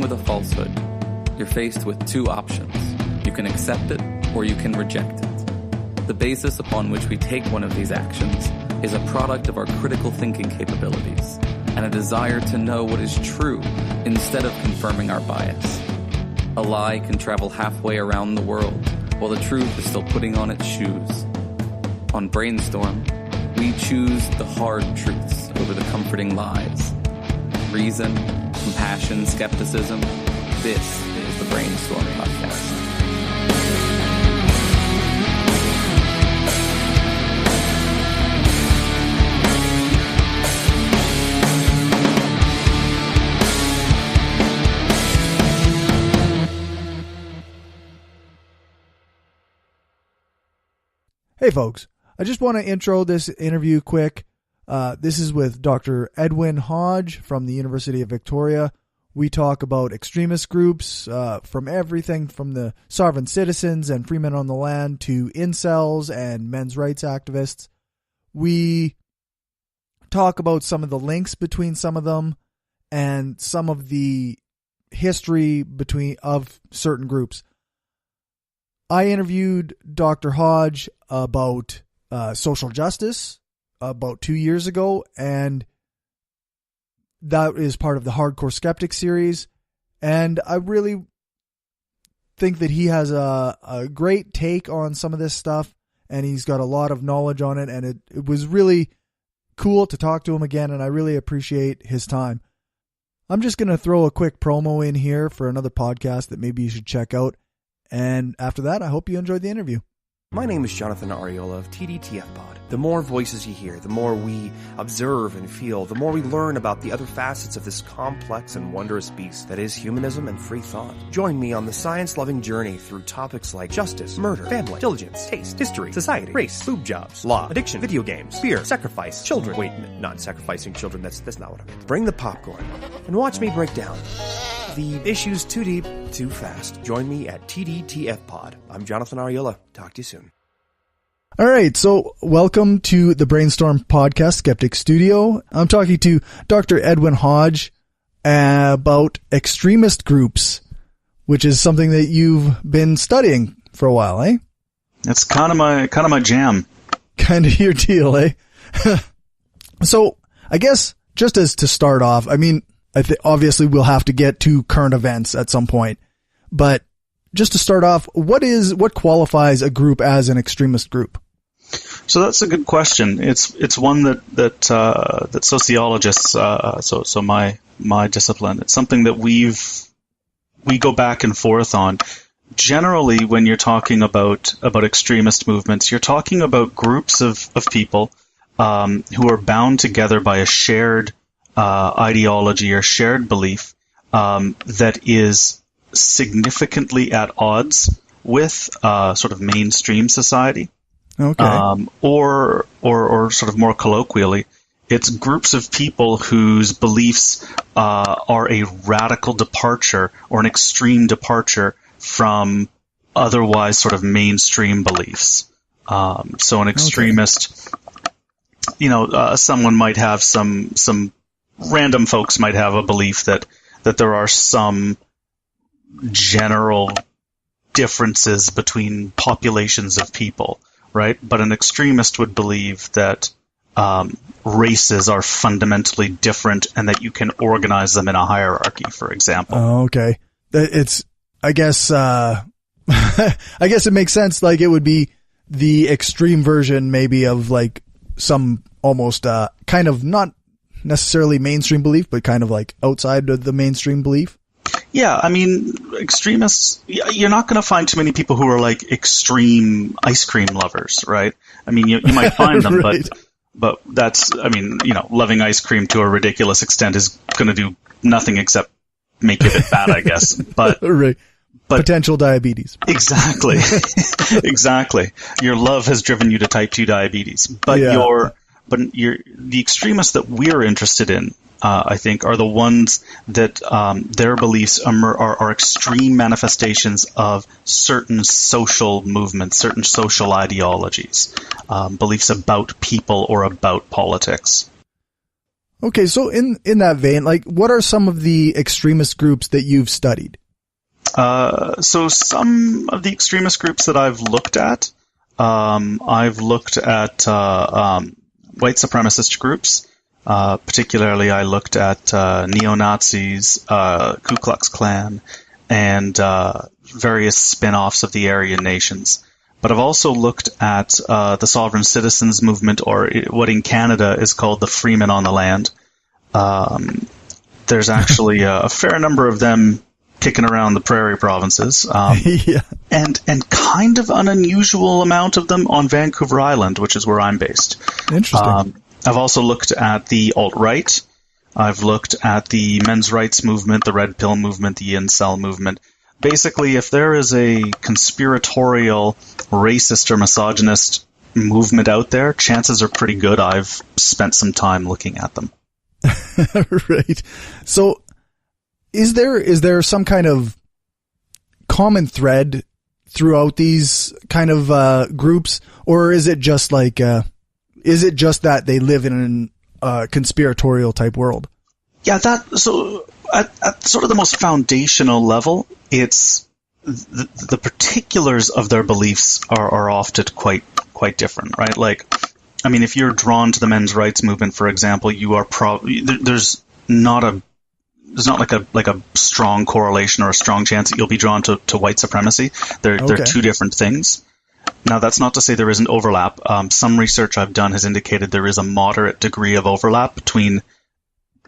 with a falsehood, you're faced with two options. You can accept it or you can reject it. The basis upon which we take one of these actions is a product of our critical thinking capabilities and a desire to know what is true instead of confirming our bias. A lie can travel halfway around the world while the truth is still putting on its shoes. On Brainstorm, we choose the hard truths over the comforting lies. Reason, compassion, skepticism. This is the Brainstorm Podcast. Hey folks, I just want to intro this interview quick. This is with Dr. Edwin Hodge from the University of Victoria. We talk about extremist groups, from everything from the sovereign citizens and free men on the land to incels and men's rights activists. We talk about some of the links between some of them and some of the history of certain groups. I interviewed Dr. Hodge about social justice about 2 years ago, and that is part of the Hardcore Skeptic series. And I really think that he has a great take on some of this stuff, and he's got a lot of knowledge on it, and it was really cool to talk to him again, and I really appreciate his time. I'm just going to throw a quick promo in here for another podcast that maybe you should check out. And after that, I hope you enjoyed the interview. My name is Jonathan Ariola of TDTF Pod. The more voices you hear, the more we observe and feel, the more we learn about the other facets of this complex and wondrous beast that is humanism and free thought. Join me on the science-loving journey through topics like justice, murder, family, diligence, taste, history, society, race, boob jobs, law, addiction, video games, fear, sacrifice, children. Wait, not sacrificing children, that's not what I meant. Bring the popcorn and watch me break down the issues too deep, too fast. Join me at TDTF Pod. I'm Jonathan Ariola. Talk to you soon. All right, so welcome to the Brainstorm Podcast, Skeptic Studio. I'm talking to Dr. Edwin Hodge about extremist groups, which is something that you've been studying for a while, eh? It's kind of my jam. Kind of your deal, eh? So, I guess just as to start off, I mean, obviously we'll have to get to current events at some point, but just to start off, what qualifies a group as an extremist group? So that's a good question. It's one that sociologists, so my discipline, it's something that we go back and forth on. Generally, when you're talking about extremist movements, you're talking about groups of people who are bound together by a shared ideology or shared belief that is significantly at odds with sort of mainstream society. Okay. Or sort of more colloquially, it's groups of people whose beliefs are a radical departure or an extreme departure from otherwise sort of mainstream beliefs. So an extremist, someone might have some random folks might have a belief that there are some general differences between populations of people, right? But an extremist would believe that races are fundamentally different and that you can organize them in a hierarchy, for example. Oh, okay. I guess it makes sense. Like, it would be the extreme version maybe of like some almost kind of not necessarily mainstream belief, but kind of like outside of the mainstream belief. Yeah, I mean, extremists, you're not going to find too many people who are like extreme ice cream lovers, right? I mean, you might find them, right. but that's, I mean, loving ice cream to a ridiculous extent is going to do nothing except make you a bit fat, I guess. But, right. But potential diabetes. Exactly. Exactly. Your love has driven you to type 2 diabetes. But the extremists that we're interested in, I think, are the ones that their beliefs are extreme manifestations of certain social movements, certain social ideologies, beliefs about people or about politics. Okay, so in that vein, like, what are some of the extremist groups that you've studied? So some of the extremist groups that I've looked at white supremacist groups. Particularly, I looked at neo-Nazis, Ku Klux Klan, and various spin-offs of the Aryan nations. But I've also looked at the sovereign citizens movement, or what in Canada is called the Freemen on the Land. There's actually a fair number of them kicking around the prairie provinces, Yeah. and kind of an unusual amount of them on Vancouver Island, which is where I'm based. Interesting. I've also looked at the alt-right. I've looked at the men's rights movement, the red pill movement, the incel movement. Basically, if there is a conspiratorial, racist, or misogynist movement out there, chances are pretty good I've spent some time looking at them. Right. So, is there some kind of common thread throughout these kind of groups, or is it just like that they live in a conspiratorial type world? Yeah, so at sort of the most foundational level, it's the particulars of their beliefs are often quite different, right? Like, I mean, if you're drawn to the men's rights movement, for example, you are there's not like a strong correlation or a strong chance that you'll be drawn to white supremacy. They're two different things. Now, that's not to say there isn't overlap. Some research I've done has indicated there is a moderate degree of overlap between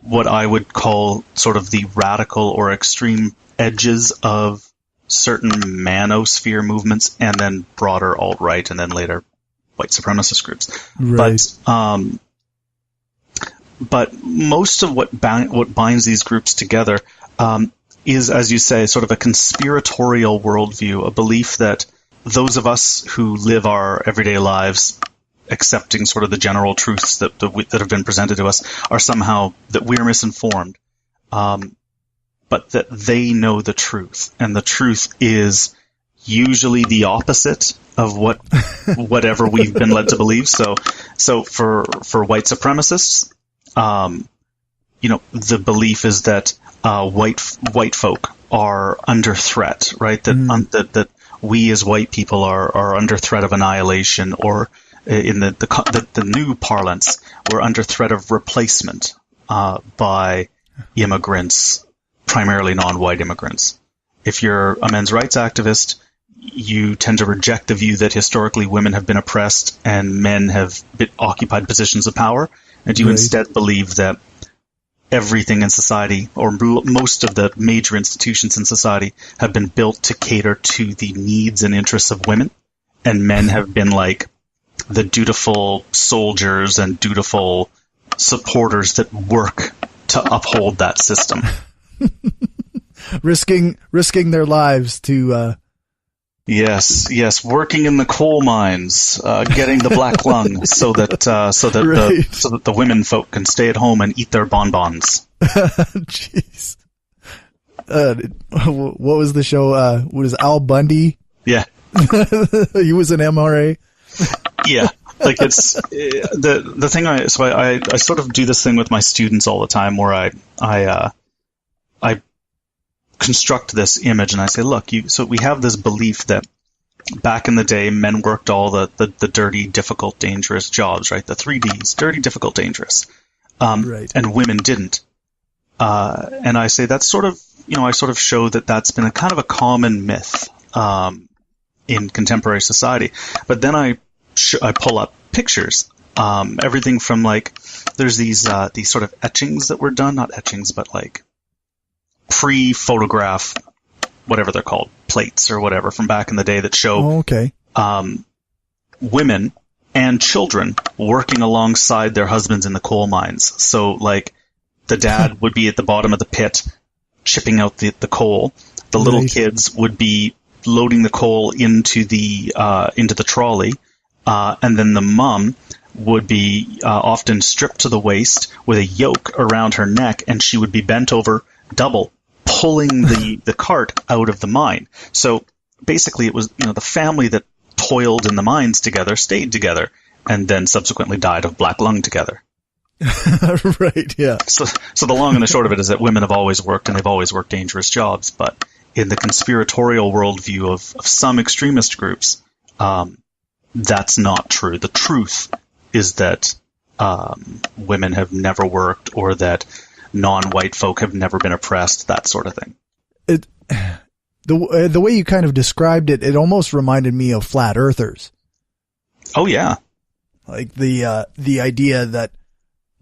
what I would call sort of the radical or extreme edges of certain manosphere movements and then broader alt-right and then later white supremacist groups. Right. But most of what binds these groups together is, as you say, sort of a conspiratorial worldview, a belief that those of us who live our everyday lives accepting sort of the general truths that have been presented to us are somehow that we're misinformed, but that they know the truth, and the truth is usually the opposite of whatever we've been led to believe. So for white supremacists, the belief is that white folk are under threat, right? That we as white people are under threat of annihilation, or in the new parlance, we're under threat of replacement by immigrants, primarily non-white immigrants. If you're a men's rights activist, you tend to reject the view that historically women have been oppressed and men have occupied positions of power, and you instead believe that everything in society, or most of the major institutions in society, have been built to cater to the needs and interests of women, and men have been like the dutiful soldiers and dutiful supporters that work to uphold that system. risking their lives to Yes, working in the coal mines, getting the black lung so that the women folk can stay at home and eat their bonbons. Jeez. What was the show? What is Al Bundy? Yeah. He was an MRA. Yeah. Like, it's the thing. I sort of do this thing with my students all the time, where I construct this image and I say, look, so we have this belief that back in the day, men worked all the dirty, difficult, dangerous jobs, right? The 3Ds, dirty, difficult, dangerous. Right. And women didn't. And I say that's sort of, I sort of show that that's been a kind of a common myth, in contemporary society. But then I pull up pictures, everything from like, there's these sort of etchings that were done, not etchings, but like pre-photograph, whatever they're called, plates or whatever from back in the day that show women and children working alongside their husbands in the coal mines. So like the dad would be at the bottom of the pit chipping out the coal. The little kids would be loading the coal into the trolley, and then the mom would be often stripped to the waist with a yoke around her neck, and she would be bent over double, pulling the cart out of the mine. So basically it was, the family that toiled in the mines together stayed together and then subsequently died of black lung together. Right, yeah. So the long and the short of it is that women have always worked, and they've always worked dangerous jobs. But in the conspiratorial worldview of some extremist groups, that's not true. The truth is that women have never worked, or that non-white folk have never been oppressed, that sort of thing. The way you kind of described it, it almost reminded me of flat earthers. Oh, yeah. Like the idea that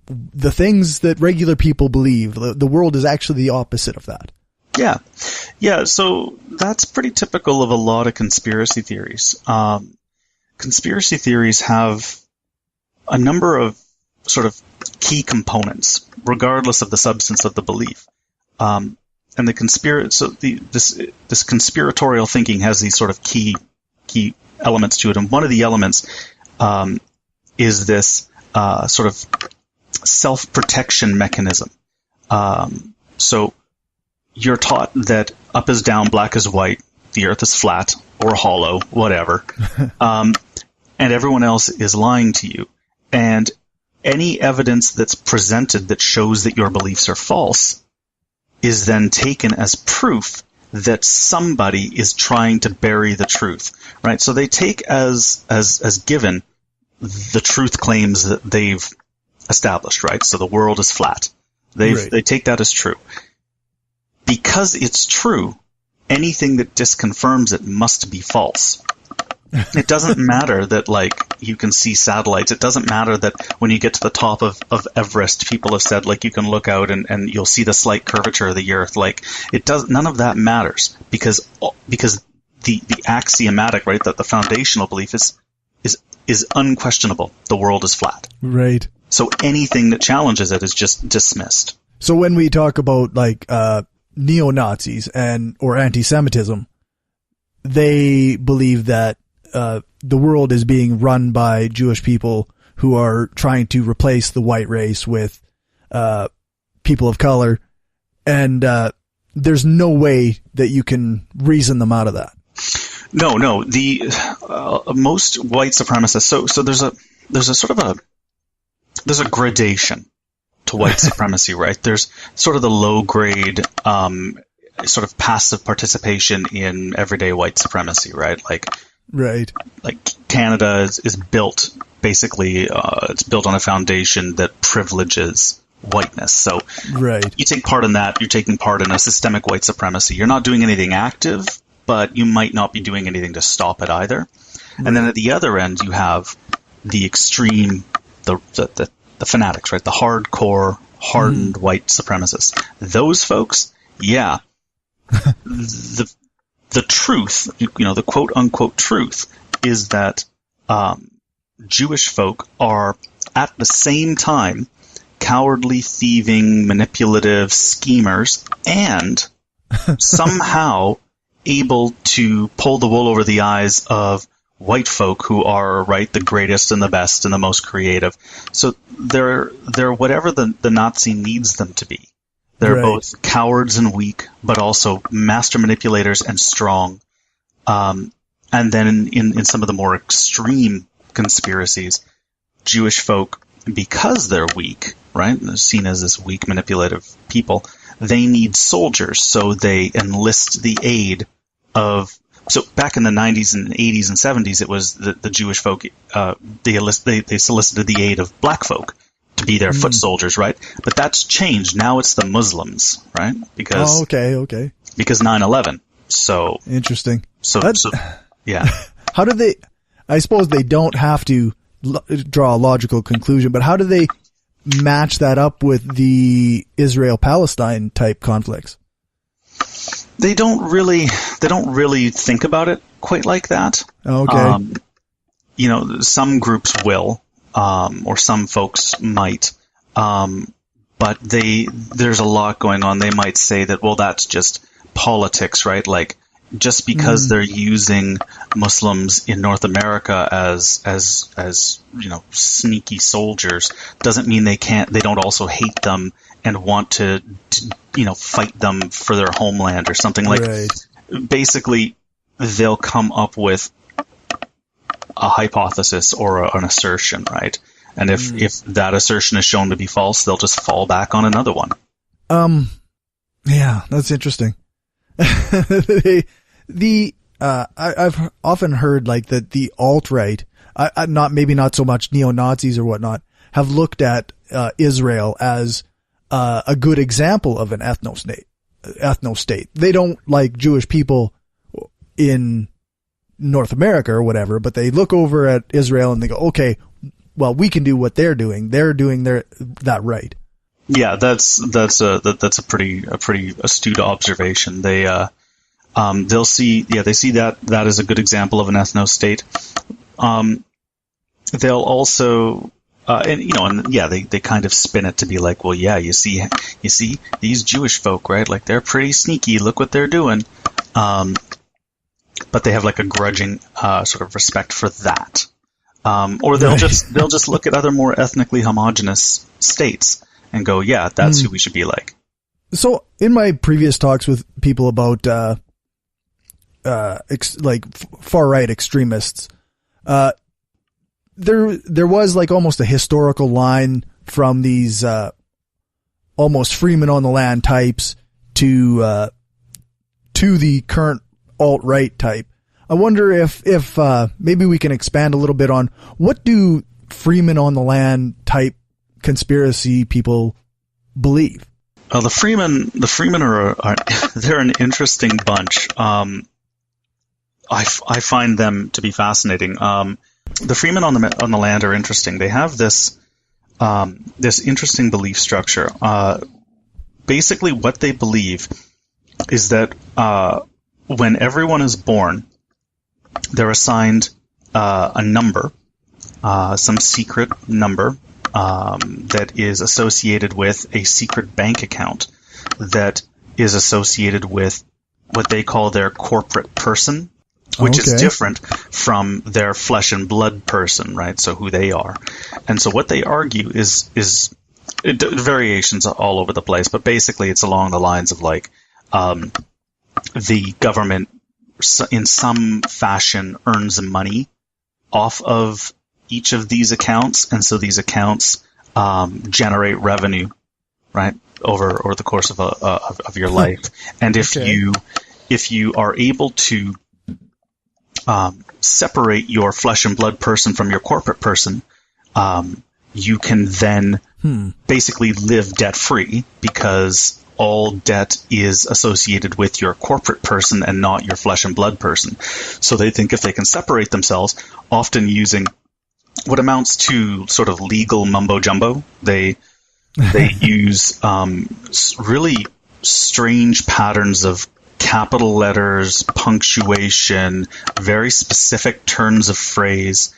the things that regular people believe, the world is actually the opposite of that. Yeah. Yeah, so that's pretty typical of a lot of conspiracy theories. Conspiracy theories have a number of sort of key components, regardless of the substance of the belief. And this conspiratorial thinking has these sort of key elements to it. And one of the elements is this sort of self-protection mechanism. So you're taught that up is down, black is white, the earth is flat or hollow, whatever. And everyone else is lying to you. And any evidence that's presented that shows that your beliefs are false is then taken as proof that somebody is trying to bury the truth, right? So they take as given the truth claims that they've established, right? So the world is flat. They take that as true. Because it's true, anything that disconfirms it must be false. It doesn't matter that, like, you can see satellites. It doesn't matter that when you get to the top of Everest, people have said, like, you can look out and you'll see the slight curvature of the earth. Like, none of that matters because the axiomatic, right, that the foundational belief is unquestionable. The world is flat. Right. So anything that challenges it is just dismissed. So when we talk about, like, neo-Nazis or anti-Semitism, they believe that the world is being run by Jewish people who are trying to replace the white race with people of color, and there's no way that you can reason them out of that. No. The most white supremacists. So there's a sort of there's a gradation to white supremacy, right? There's sort of the low grade, sort of passive participation in everyday white supremacy, right? Like Canada is built basically, it's built on a foundation that privileges whiteness. So you take part in that, you're taking part in a systemic white supremacy. You're not doing anything active, but you might not be doing anything to stop it either. Right. And then at the other end, you have the extreme, the fanatics, right? The hardcore, hardened white supremacists. Those folks, yeah. The truth, the quote-unquote truth, is that Jewish folk are, at the same time, cowardly, thieving, manipulative schemers, and somehow able to pull the wool over the eyes of white folk who are, right, the greatest and the best and the most creative. So they're whatever the Nazi needs them to be. They're both cowards and weak, but also master manipulators and strong. And then in some of the more extreme conspiracies, Jewish folk, because they're weak, right, they're seen as this weak, manipulative people, they need soldiers, so they enlist the aid of... So back in the 90s and 80s and 70s, it was the Jewish folk, they solicited the aid of black folk to be their foot soldiers, right? But that's changed. Now it's the Muslims, right? Because okay. Because 9/11. So interesting. So yeah. How do they? I suppose they don't have to draw a logical conclusion, but how do they match that up with the Israel-Palestine type conflicts? They don't really think about it quite like that. Okay. Some groups will. Or some folks might, but there's a lot going on. They might say that, well, that's just politics, right? Like, just because they're using Muslims in North America as sneaky soldiers doesn't mean they don't also hate them and want to fight them for their homeland or something. Like, basically, they'll come up with a hypothesis or an assertion, right? And if that assertion is shown to be false, they'll just fall back on another one. Yeah, that's interesting. I've often heard like that the alt-right, maybe not so much neo-Nazis or whatnot, have looked at Israel as a good example of an ethno-state. They don't like Jewish people in North America or whatever, but they look over at Israel and they go, okay, well, we can do what they're doing. They're doing that right. Yeah, that's a pretty astute observation. They'll see that as a good example of an ethno-state. They'll also they kind of spin it to be like, well, yeah, you see these Jewish folk, right? Like, they're pretty sneaky. Look what they're doing. But they have like a grudging sort of respect for that. Or they'll just look at other more ethnically homogenous states and go, yeah, that's who we should be like. So in my previous talks with people about far right extremists, there was like almost a historical line from these almost Freeman on the land types to the current alt-right type. I wonder if maybe we can expand a little bit on what do Freeman on the land type conspiracy people believe. Well, the Freeman are they're an interesting bunch. I find them to be fascinating. The Freeman on the land are interesting. They have this interesting belief structure. Basically, what they believe is that when everyone is born, they're assigned a number, some secret number that is associated with a secret bank account that is associated with what they call their corporate person, which is different from their flesh and blood person, right? So who they are. And so what they argue is variations all over the place, but basically it's along the lines of like the government in some fashion earns money off of each of these accounts, and so these accounts generate revenue, right, over the course of your life. And if you are able to separate your flesh and blood person from your corporate person, you can then basically live debt free, because all debt is associated with your corporate person and not your flesh and blood person. So they think if they can separate themselves, often using what amounts to sort of legal mumbo jumbo, they use really strange patterns of capital letters, punctuation, very specific turns of phrase,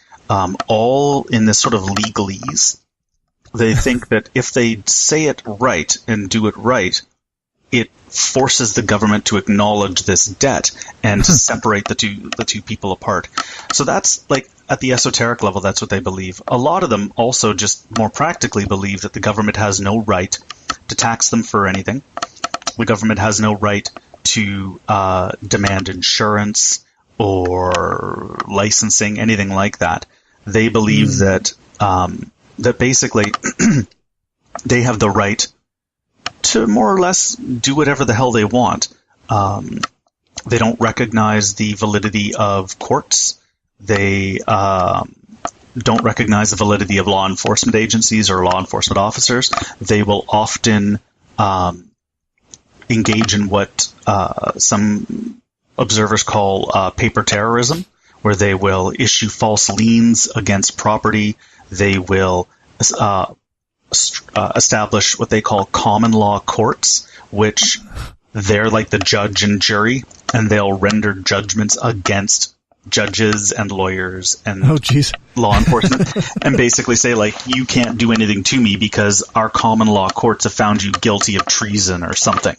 all in this sort of legalese. They think that if they say it right and do it right, it forces the government to acknowledge this debt and to separate the two people apart. So that's like at the esoteric level, that's what they believe. A lot of them also just more practically believe that the government has no right to tax them for anything. The government has no right to demand insurance or licensing, anything like that. They believe that basically they have the right to more or less do whatever the hell they want. They don't recognize the validity of courts. They don't recognize the validity of law enforcement agencies or law enforcement officers. They will often engage in what some observers call paper terrorism, where they will issue false liens against property. They will establish what they call common law courts, which they're like the judge and jury, and they'll render judgments against judges and lawyers and law enforcement, and basically say, like, you can't do anything to me because our common law courts have found you guilty of treason or something.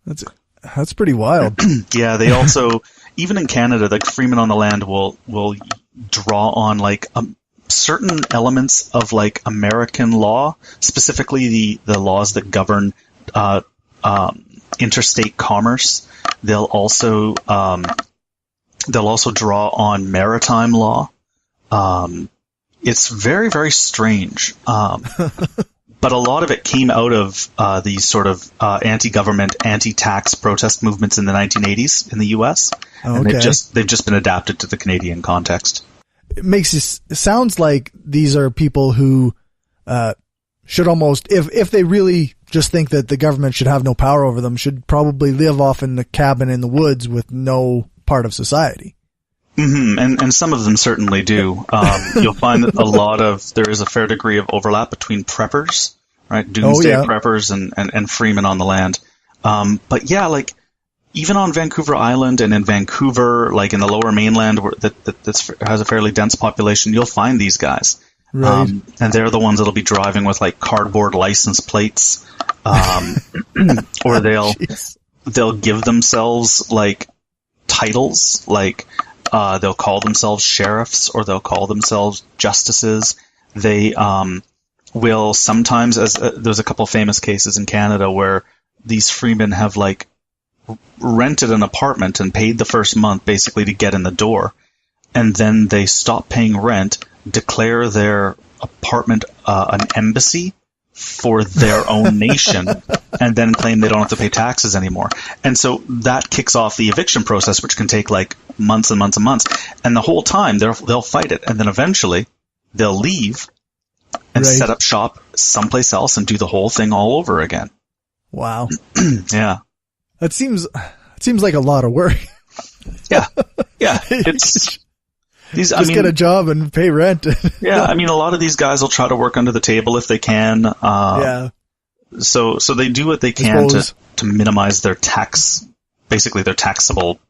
That's pretty wild. Yeah, they also, even in Canada, like Freeman on the Land will draw on like certain elements of like American law, specifically the laws that govern interstate commerce. They'll also draw on maritime law. it's very, very strange. But a lot of it came out of these sort of anti-government, anti-tax protest movements in the 1980s in the U.S. Okay. And they've just been adapted to the Canadian context. It sounds like these are people who should almost, if they really just think that the government should have no power over them, should probably live off in the cabin in the woods with no part of society. Mm-hmm. And some of them certainly do. You'll find that there is a fair degree of overlap between preppers, right? Doomsday preppers and freemen on the land. But yeah, like even on Vancouver Island and in Vancouver, like in the Lower Mainland, that has a fairly dense population, you'll find these guys. Right. And they're the ones that'll be driving with like cardboard license plates, or they'll give themselves like titles, like they'll call themselves sheriffs or they'll call themselves justices. They will sometimes, there's a couple famous cases in Canada where these freemen have like rented an apartment and paid the first month basically to get in the door, and then they stop paying rent, declare their apartment an embassy for their own nation, and then claim they don't have to pay taxes anymore. And so that kicks off the eviction process, which can take like months and months and months. And the whole time they'll fight it, and then eventually they'll leave and set up shop someplace else and do the whole thing all over again. Wow. Yeah. That seems like a lot of work. Yeah. It's these. Get a job and pay rent. Yeah, I mean, a lot of these guys will try to work under the table if they can. So they do what they can to minimize their basically their taxable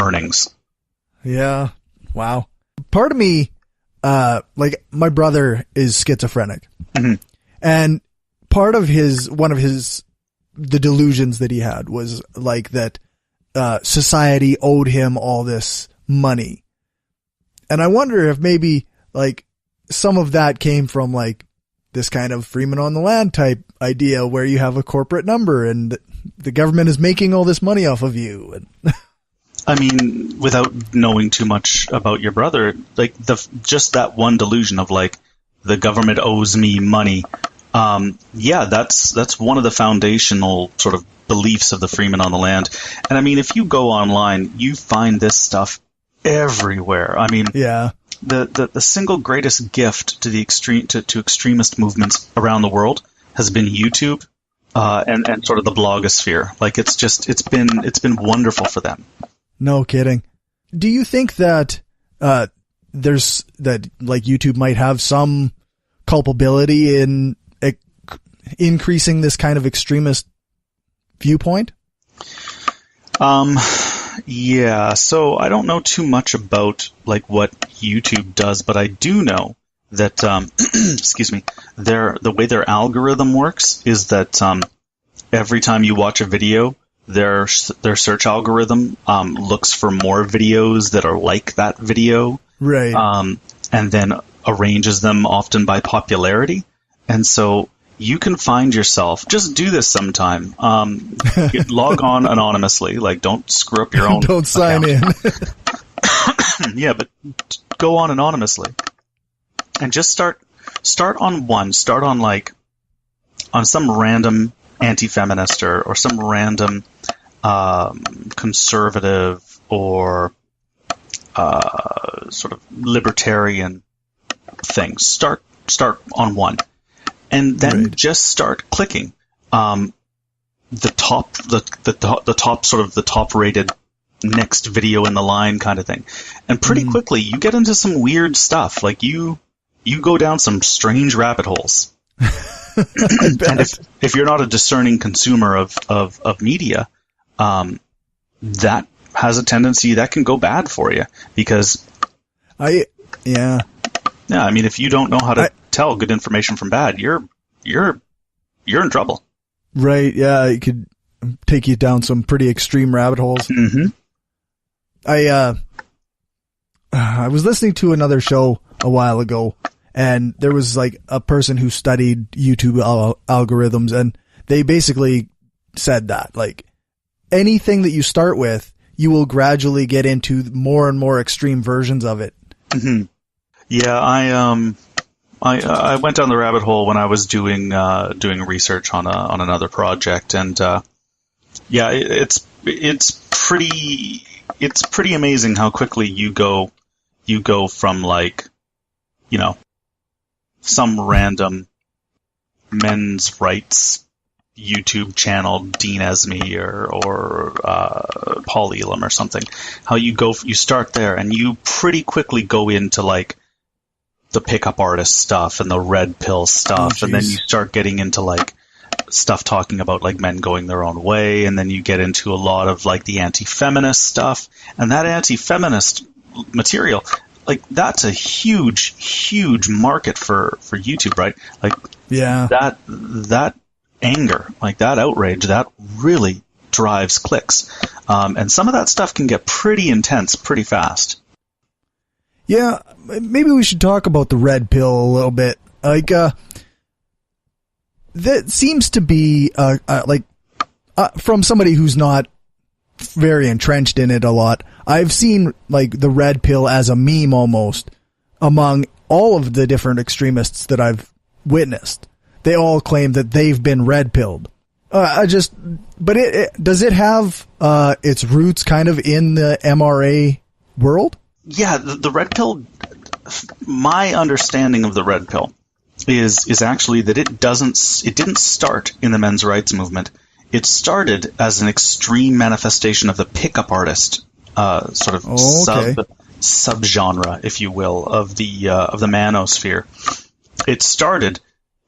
earnings. Yeah. Wow. Part of me, like my brother is schizophrenic, and part of the delusions that he had was like that society owed him all this money. And I wonder if maybe like some of that came from like this kind of freeman on the land type idea where you have a corporate number and the government is making all this money off of you. I mean, without knowing too much about your brother, like just that one delusion of like the government owes me money. That's one of the foundational sort of beliefs of the freeman on the land. And I mean, if you go online, you find this stuff everywhere. I mean, the single greatest gift to the extremist movements around the world has been YouTube, and sort of the blogosphere. Like it's been wonderful for them. No kidding. Do you think that, like YouTube might have some culpability in increasing this kind of extremist viewpoint? Yeah, so I don't know too much about like what YouTube does, but I do know that excuse me, the way their algorithm works is that every time you watch a video, their search algorithm looks for more videos that are like that video, right? And then arranges them often by popularity, and so you can find yourself, just do this sometime. Log on anonymously, like don't screw up your own Don't sign account. In. Yeah, but go on anonymously. And just start on like, on some random anti-feminist or some random conservative or sort of libertarian thing. Start on one. And then just start clicking the top rated next video in the line kind of thing. And pretty quickly you get into some weird stuff. Like you go down some strange rabbit holes. And if you're not a discerning consumer of media, that has a tendency that can go bad for you because I mean, if you don't know how to tell good information from bad, you're in trouble. Right. Yeah. It could take you down some pretty extreme rabbit holes. Mm-hmm. I was listening to another show a while ago, and there was like a person who studied YouTube algorithms, and they basically said that like anything that you start with, you will gradually get into more and more extreme versions of it. Mm-hmm. Yeah, I went down the rabbit hole when I was doing research on another project, and it's pretty amazing how quickly you go from, like, you know, some random men's rights YouTube channel, Dean Esme or Paul Elam or something. How you start there, and you pretty quickly go into, like, the pickup artist stuff and the red pill stuff, and then you start getting into, like, stuff talking about, like, men going their own way, and then you get into a lot of, like, the anti-feminist stuff, and that anti-feminist material, like, that's a huge market for YouTube, right? Like, yeah, that anger, like, that outrage, that really drives clicks, and some of that stuff can get pretty intense pretty fast. Yeah, maybe we should talk about the red pill a little bit. Like, that seems to be, from somebody who's not very entrenched in it a lot, I've seen, like, the red pill as a meme almost among all of the different extremists that I've witnessed. They all claim that they've been red pilled. Does it have its roots kind of in the MRA world? Yeah, the red pill, my understanding of the red pill is actually that it didn't start in the men's rights movement. It started as an extreme manifestation of the pickup artist subgenre, if you will, of the manosphere. It started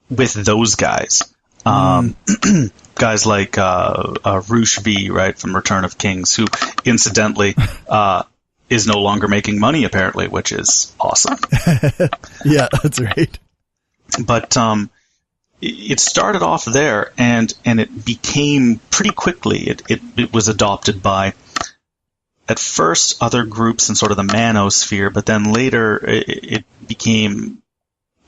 with those guys. Guys like Roosh V, right, from Return of Kings, who incidentally is no longer making money, apparently, which is awesome. Yeah, that's right. But it started off there, and it became pretty quickly. It was adopted by, at first, other groups in sort of the manosphere, but then later it became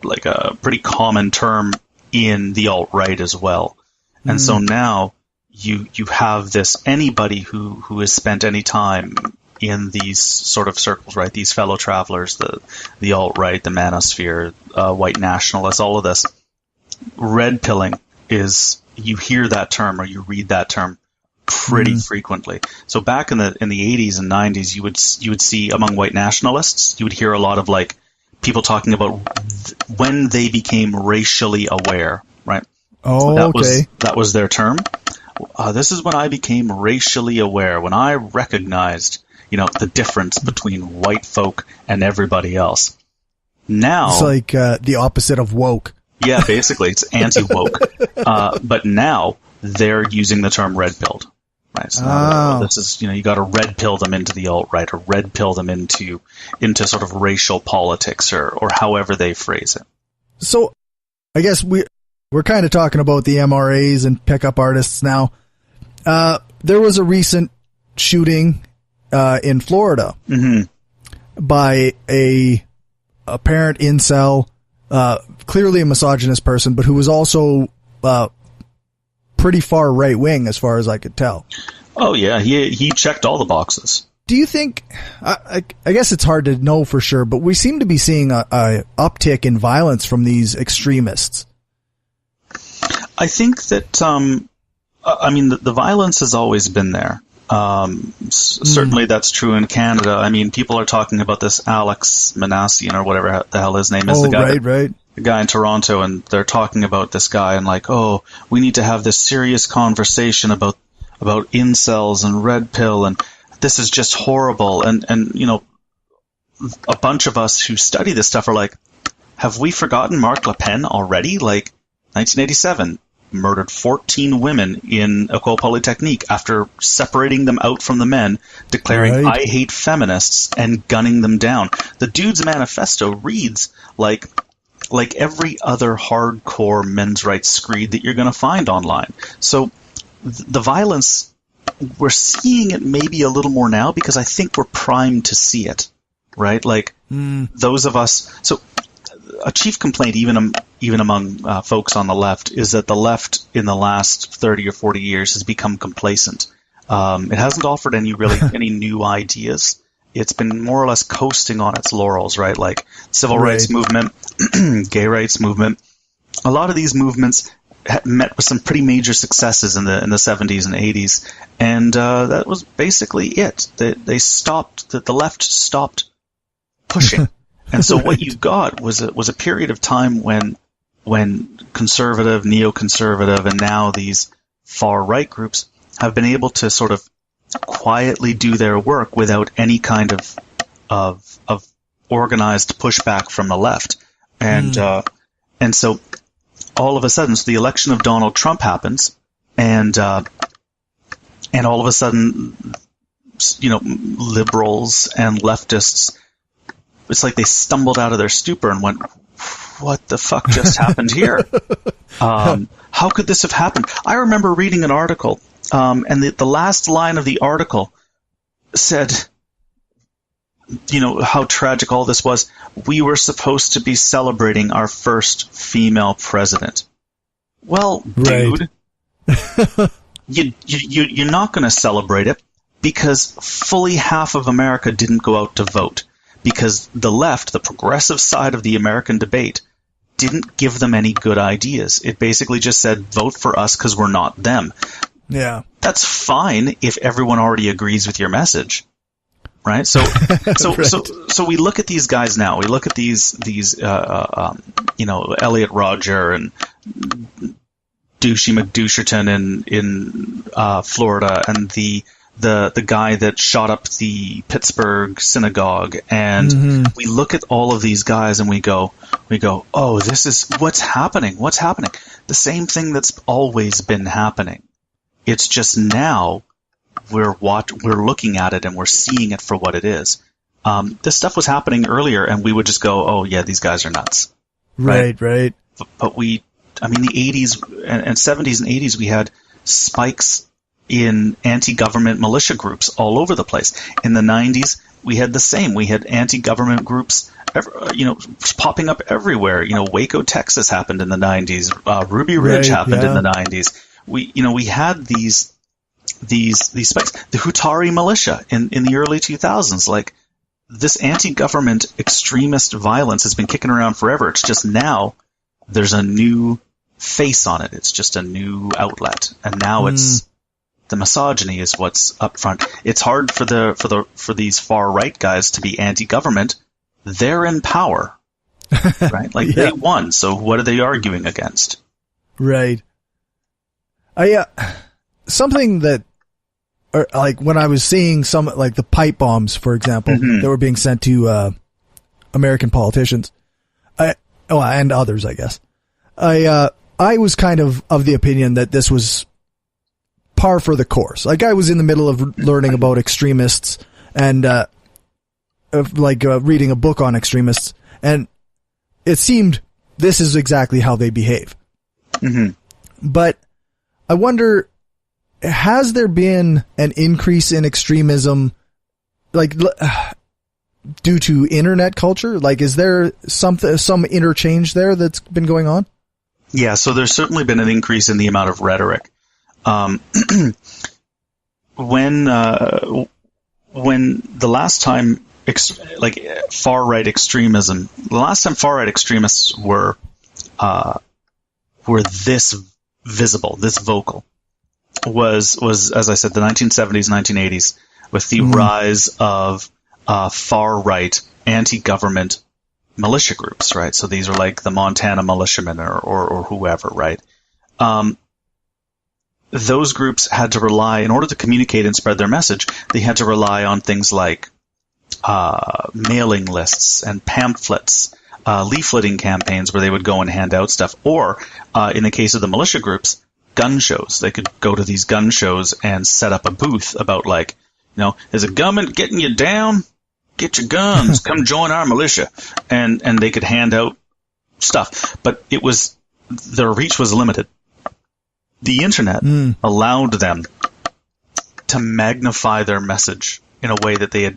like a pretty common term in the alt-right as well. And so now you have this, anybody who has spent any time in these sort of circles, right? These fellow travelers, the alt-right, the manosphere, white nationalists, all of this. Red pilling is, you hear that term or you read that term pretty frequently. So back in the 80s and 90s, you would see among white nationalists, you would hear a lot of, like, people talking about when they became racially aware, right? Oh, that was their term. This is when I became racially aware, when I recognized, you know, the difference between white folk and everybody else. Now it's like the opposite of woke. Yeah, basically, it's anti-woke. But now they're using the term red-pilled. Right, so this is, you know, you got to red pill them into the alt-right, or red pill them into sort of racial politics, or however they phrase it. So, I guess we're kind of talking about the MRAs and pickup artists now. There was a recent shooting in Florida by a apparent incel, clearly a misogynist person, but who was also pretty far right wing, as far as I could tell. Oh yeah, he checked all the boxes. Do you think? I guess it's hard to know for sure, but we seem to be seeing a uptick in violence from these extremists. I think that I mean the violence has always been there. Certainly that's true in Canada. I mean, people are talking about this Alex Manassian, or whatever the hell his name is. Oh, the guy right. The guy in Toronto, and they're talking about this guy and like, oh, we need to have this serious conversation about incels and red pill, and this is just horrible. And you know, a bunch of us who study this stuff are like, have we forgotten Marc Le Pen already? Like, 1987, murdered 14 women in École Polytechnique after separating them out from the men, declaring, I hate feminists, and gunning them down. The dude's manifesto reads like every other hardcore men's rights screed that you're going to find online. So the violence, we're seeing it maybe a little more now because I think we're primed to see it, right? Like those of us. So a chief complaint, even among folks on the left, is that the left in the last 30 or 40 years has become complacent. It hasn't offered any new ideas. It's been more or less coasting on its laurels, right? Like civil rights movement, gay rights movement. A lot of these movements met with some pretty major successes in the 70s and 80s, and that was basically it. They stopped. The left stopped pushing, and so what you got was a period of time when conservative, neoconservative, and now these far right groups have been able to sort of quietly do their work without any kind of organized pushback from the left, and so all of a sudden, so the election of Donald Trump happens, and all of a sudden, liberals and leftists, it's like they stumbled out of their stupor and went, "What the fuck just happened here? How could this have happened?" I remember reading an article, and the last line of the article said, how tragic all this was. We were supposed to be celebrating our first female president. Well, dude, you're not going to celebrate it because fully half of America didn't go out to vote because the left, the progressive side of the American debate, didn't give them any good ideas. It basically just said, vote for us because we're not them. Yeah. That's fine if everyone already agrees with your message. Right, so we look at these guys now. We look at these Elliot Rodger and Douchey McDoucherton in Florida, and the guy that shot up the Pittsburgh synagogue, and we look at all of these guys and we go, oh, this is what's happening. What's happening? The same thing that's always been happening. It's just now we're looking at it and we're seeing it for what it is. This stuff was happening earlier, and we would just go, "Oh yeah, these guys are nuts." Right. But the 80s and 70s and 80s, we had spikes in anti-government militia groups all over the place. In the 90s, we had the same. We had anti-government groups, popping up everywhere. Waco, Texas happened in the 90s. Ruby Ridge happened in the 90s. We had these spikes. The Hutari militia in the early 2000s, like this anti-government extremist violence has been kicking around forever. It's just now there's a new face on it. It's just a new outlet, and now it's the misogyny is what's up front. It's hard for these far right guys to be anti-government. They're in power, right? Like they won. So what are they arguing against? Right. Something that, like when I was seeing some, like the pipe bombs, for example, that were being sent to American politicians, and others, I guess. I was kind of the opinion that this was par for the course. Like I was in the middle of learning about extremists and reading a book on extremists, and it seemed this is exactly how they behave. But I wonder, has there been an increase in extremism, like due to internet culture? Like, is there some interchange there that's been going on? Yeah, so there's certainly been an increase in the amount of rhetoric. When the last time far right extremism, the last time far right extremists were this visible, this vocal, was as I said, the 1970s, 1980s, with the rise of far right anti-government militia groups, right? So these are like the Montana militiamen or whoever, right? Those groups had to rely, in order to communicate and spread their message, they had to rely on things like mailing lists and pamphlets, leafleting campaigns where they would go and hand out stuff, or in the case of the militia groups, gun shows. They could go to these gun shows and set up a booth about is the government getting you down? Get your guns, come join our militia. And they could hand out stuff. But their reach was limited. The internet allowed them to magnify their message in a way that they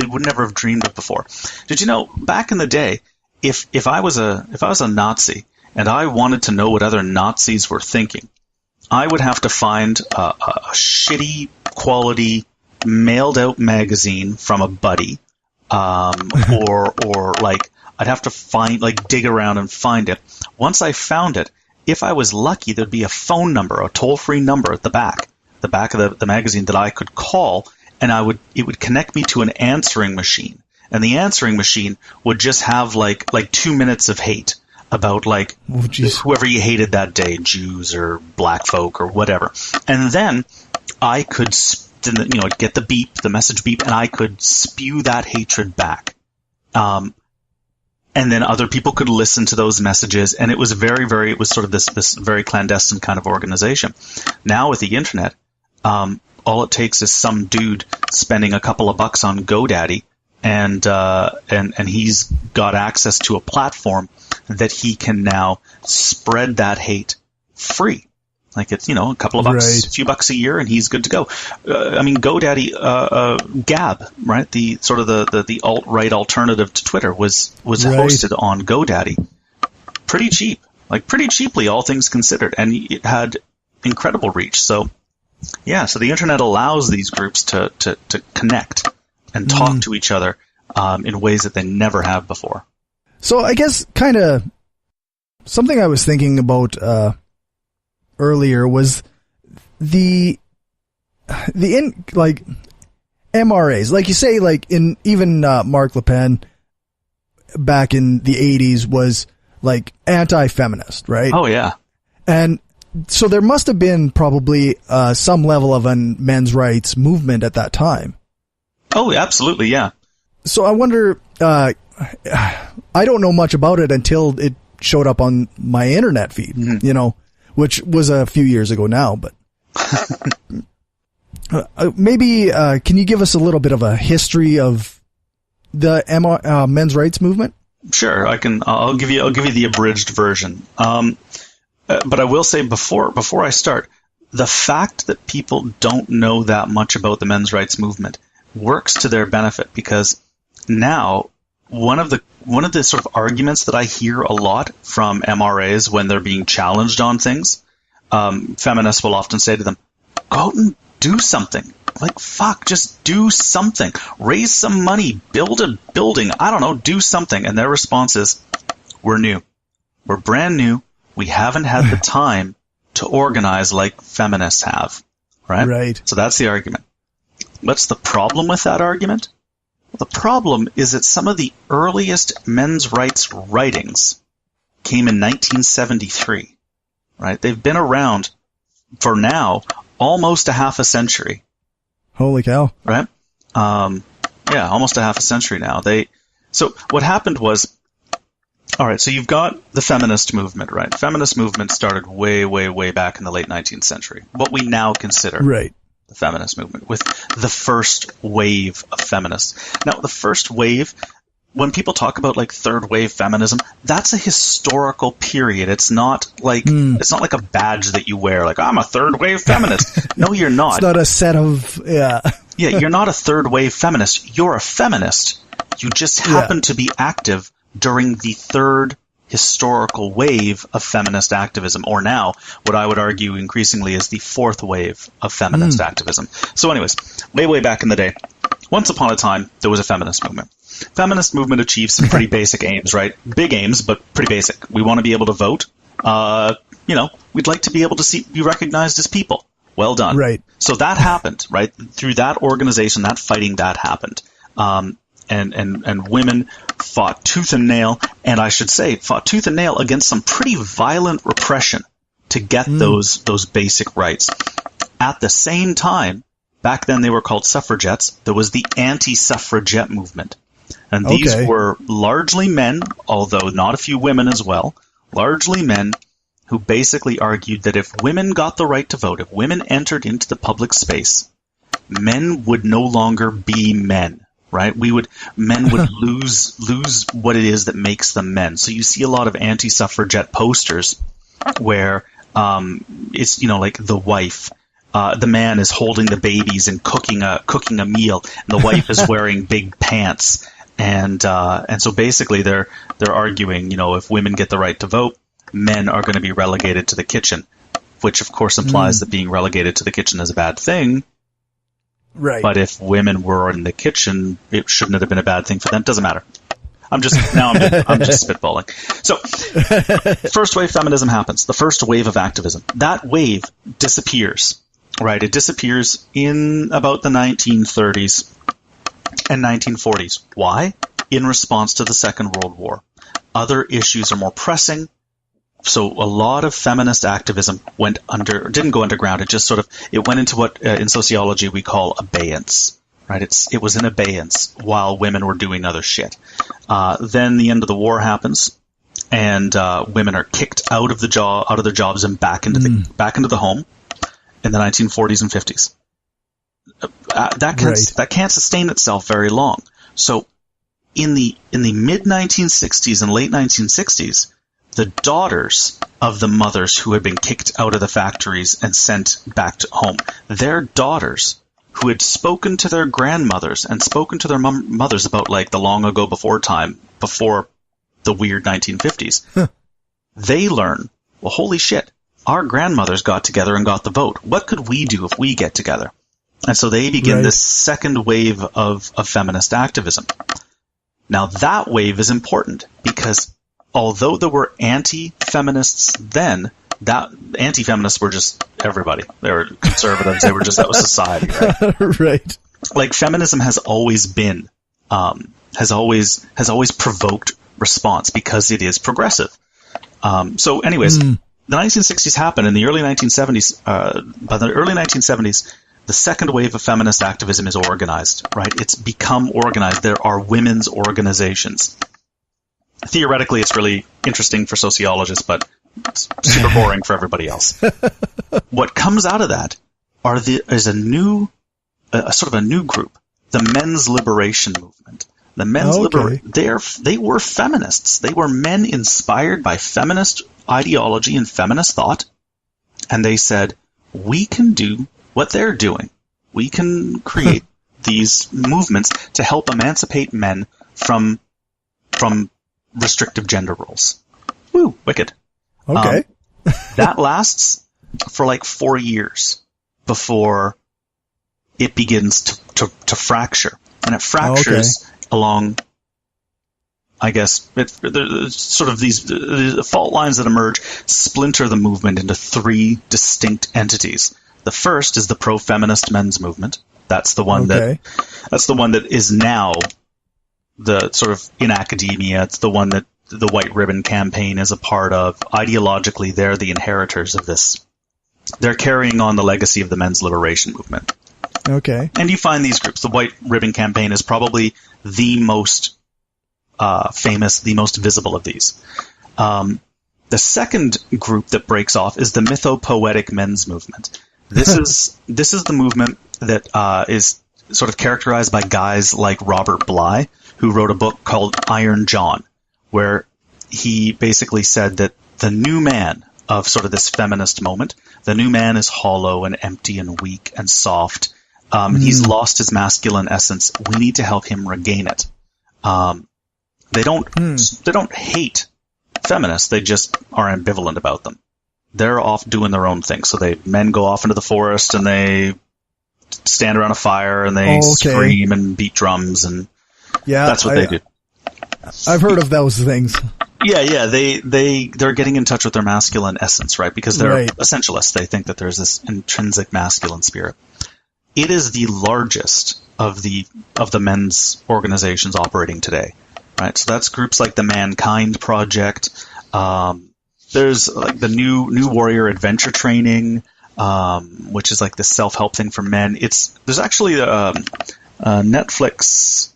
would never have dreamed of before. Did you know, back in the day, if I was a Nazi and I wanted to know what other Nazis were thinking, I would have to find a shitty quality mailed out magazine from a buddy, or like I'd have to dig around and find it. Once I found it, if I was lucky, there'd be a phone number, a toll-free number at the back of the magazine that I could call, and it would connect me to an answering machine. And the answering machine would just have like 2 minutes of hate about whoever you hated that day, Jews or black folk or whatever. And then I could, get the beep, the message beep, and I could spew that hatred back. And then other people could listen to those messages, and it was it was sort of this very clandestine kind of organization. Now with the internet, all it takes is some dude spending a couple of bucks on GoDaddy, and he's got access to a platform that he can now spread that hate free. Like it's, a couple of bucks, a few bucks a year, and he's good to go. GoDaddy, Gab, right? The sort of the alt-right alternative to Twitter was hosted on GoDaddy. Pretty cheap, pretty cheaply, all things considered, and it had incredible reach. So, so the internet allows these groups to connect and talk to each other in ways that they never have before. So I guess kind of something I was thinking about earlier was the MRAs, like you say, in even Mark Le Pen back in the 80s was anti-feminist, right? Oh yeah. And so there must have been probably some level of a men's rights movement at that time. Oh, absolutely, yeah. So I wonder, I don't know much about it until it showed up on my internet feed, which was a few years ago now, but maybe can you give us a little bit of a history of the men's rights movement? Sure, I can. I'll give you the abridged version. But I will say before I start, the fact that people don't know that much about the men's rights movement works to their benefit, because now one of the sort of arguments that I hear a lot from MRAs when they're being challenged on things, feminists will often say to them, "Go out and do something. Just do something. Raise some money. Build a building. I don't know. Do something." And their response is, "We're new. We're brand new. We haven't had the time to organize like feminists have." Right? Right. So that's the argument. What's the problem with that argument? The problem is that some of the earliest men's rights writings came in 1973. Right? They've been around for now almost a half a century. Holy cow. Right? Almost a half a century now. So what happened was, all right, so you've got the feminist movement, right? Feminist movement started way, way, way back in the late 19th century. What we now consider the feminist movement, with the first wave of feminists. Now, the first wave, when people talk about third wave feminism, that's a historical period. It's not it's not like a badge that you wear, I'm a third wave feminist. No, you're not. It's not a set of Yeah, you're not a third wave feminist. You're a feminist. You just happen to be active during the third historical wave of feminist activism, or now what I would argue increasingly is the fourth wave of feminist activism. So anyways, way, way back in the day, once upon a time, there was a feminist movement. Feminist movement achieved some pretty basic aims, right? Big aims, but pretty basic. We want to be able to vote. We'd like to be able to be recognized as people. Well done. Right. So that happened, right? Through that organization, that fighting, that happened. And women fought tooth and nail, and I should say fought tooth and nail against some pretty violent repression to get those basic rights. At the same time, back then they were called suffragettes, there was the anti-suffragette movement. And these were largely men, although not a few women as well, largely men who basically argued that if women got the right to vote, if women entered into the public space, men would no longer be men. Right? Men would lose what it is that makes them men. So you see a lot of anti-suffragette posters where it's the wife, the man is holding the babies and cooking a meal, and the wife is wearing big pants, and so basically they're arguing, if women get the right to vote, men are going to be relegated to the kitchen, which of course implies that being relegated to the kitchen is a bad thing. Right. But if women were in the kitchen, it shouldn't have been a bad thing for them. Doesn't matter. I'm just spitballing. So, first wave feminism happens. The first wave of activism. That wave disappears, right? It disappears in about the 1930s and 1940s. Why? In response to the Second World War. Other issues are more pressing. So a lot of feminist activism didn't go underground. It went into what in sociology we call abeyance. Right, it was in abeyance while women were doing other shit. Then the end of the war happens, and women are kicked out of their jobs and back into the home in the 1940s and 50s. That can't sustain itself very long. So in the mid 1960s and late 1960s, the daughters of the mothers who had been kicked out of the factories and sent back to home, their daughters, who had spoken to their grandmothers and spoken to their mothers about like the long ago before time, before the weird 1950s, they learn, well, holy shit, our grandmothers got together and got the vote. What could we do if we get together? And so they begin this second wave of feminist activism. Now that wave is important because although there were anti-feminists then, that anti-feminists were just everybody. They were conservatives. That was society, right? Right. Like feminism has always been, has always provoked response because it is progressive. So anyways, the 1960s happened. In the early 1970s, by the early 1970s, the second wave of feminist activism is organized, right? It's become organized. There are women's organizations. Theoretically, it's really interesting for sociologists, but it's super boring for everybody else. What comes out of that is a sort of a new group, the men's liberation movement. The men's they were feminists. They were men inspired by feminist ideology and feminist thought, and they said, we can do what they're doing. We can create these movements to help emancipate men from restrictive gender roles. Woo, wicked. Okay. That lasts for like 4 years before it begins to fracture. And it fractures along, I guess, there's sort of these fault lines that emerge, splinter the movement into three distinct entities. The first is the pro-feminist men's movement. That's the one that is now the sort of in academia. It's the one that the White Ribbon Campaign is a part of. Ideologically, they're the inheritors of this. They're carrying on the legacy of the men's liberation movement. Okay. And you find these groups. The White Ribbon Campaign is probably the most famous, the most visible of these. The second group that breaks off is the mythopoetic men's movement. This is the movement that is sort of characterized by guys like Robert Bly, who wrote a book called Iron John, where he basically said that the new man of sort of this feminist moment, the new man is hollow and empty and weak and soft. He's lost his masculine essence. We need to help him regain it. They don't hate feminists. They just are ambivalent about them. They're off doing their own thing. So men go off into the forest and they stand around a fire and they scream and beat drums, and that's what they do. I've heard of those things. Yeah. They're getting in touch with their masculine essence, right? Because they're essentialists. They think that there's this intrinsic masculine spirit. It is the largest of the men's organizations operating today, right? So that's groups like the Mankind Project. There's like the New Warrior Adventure Training, which is like the self-help thing for men. There's actually a Netflix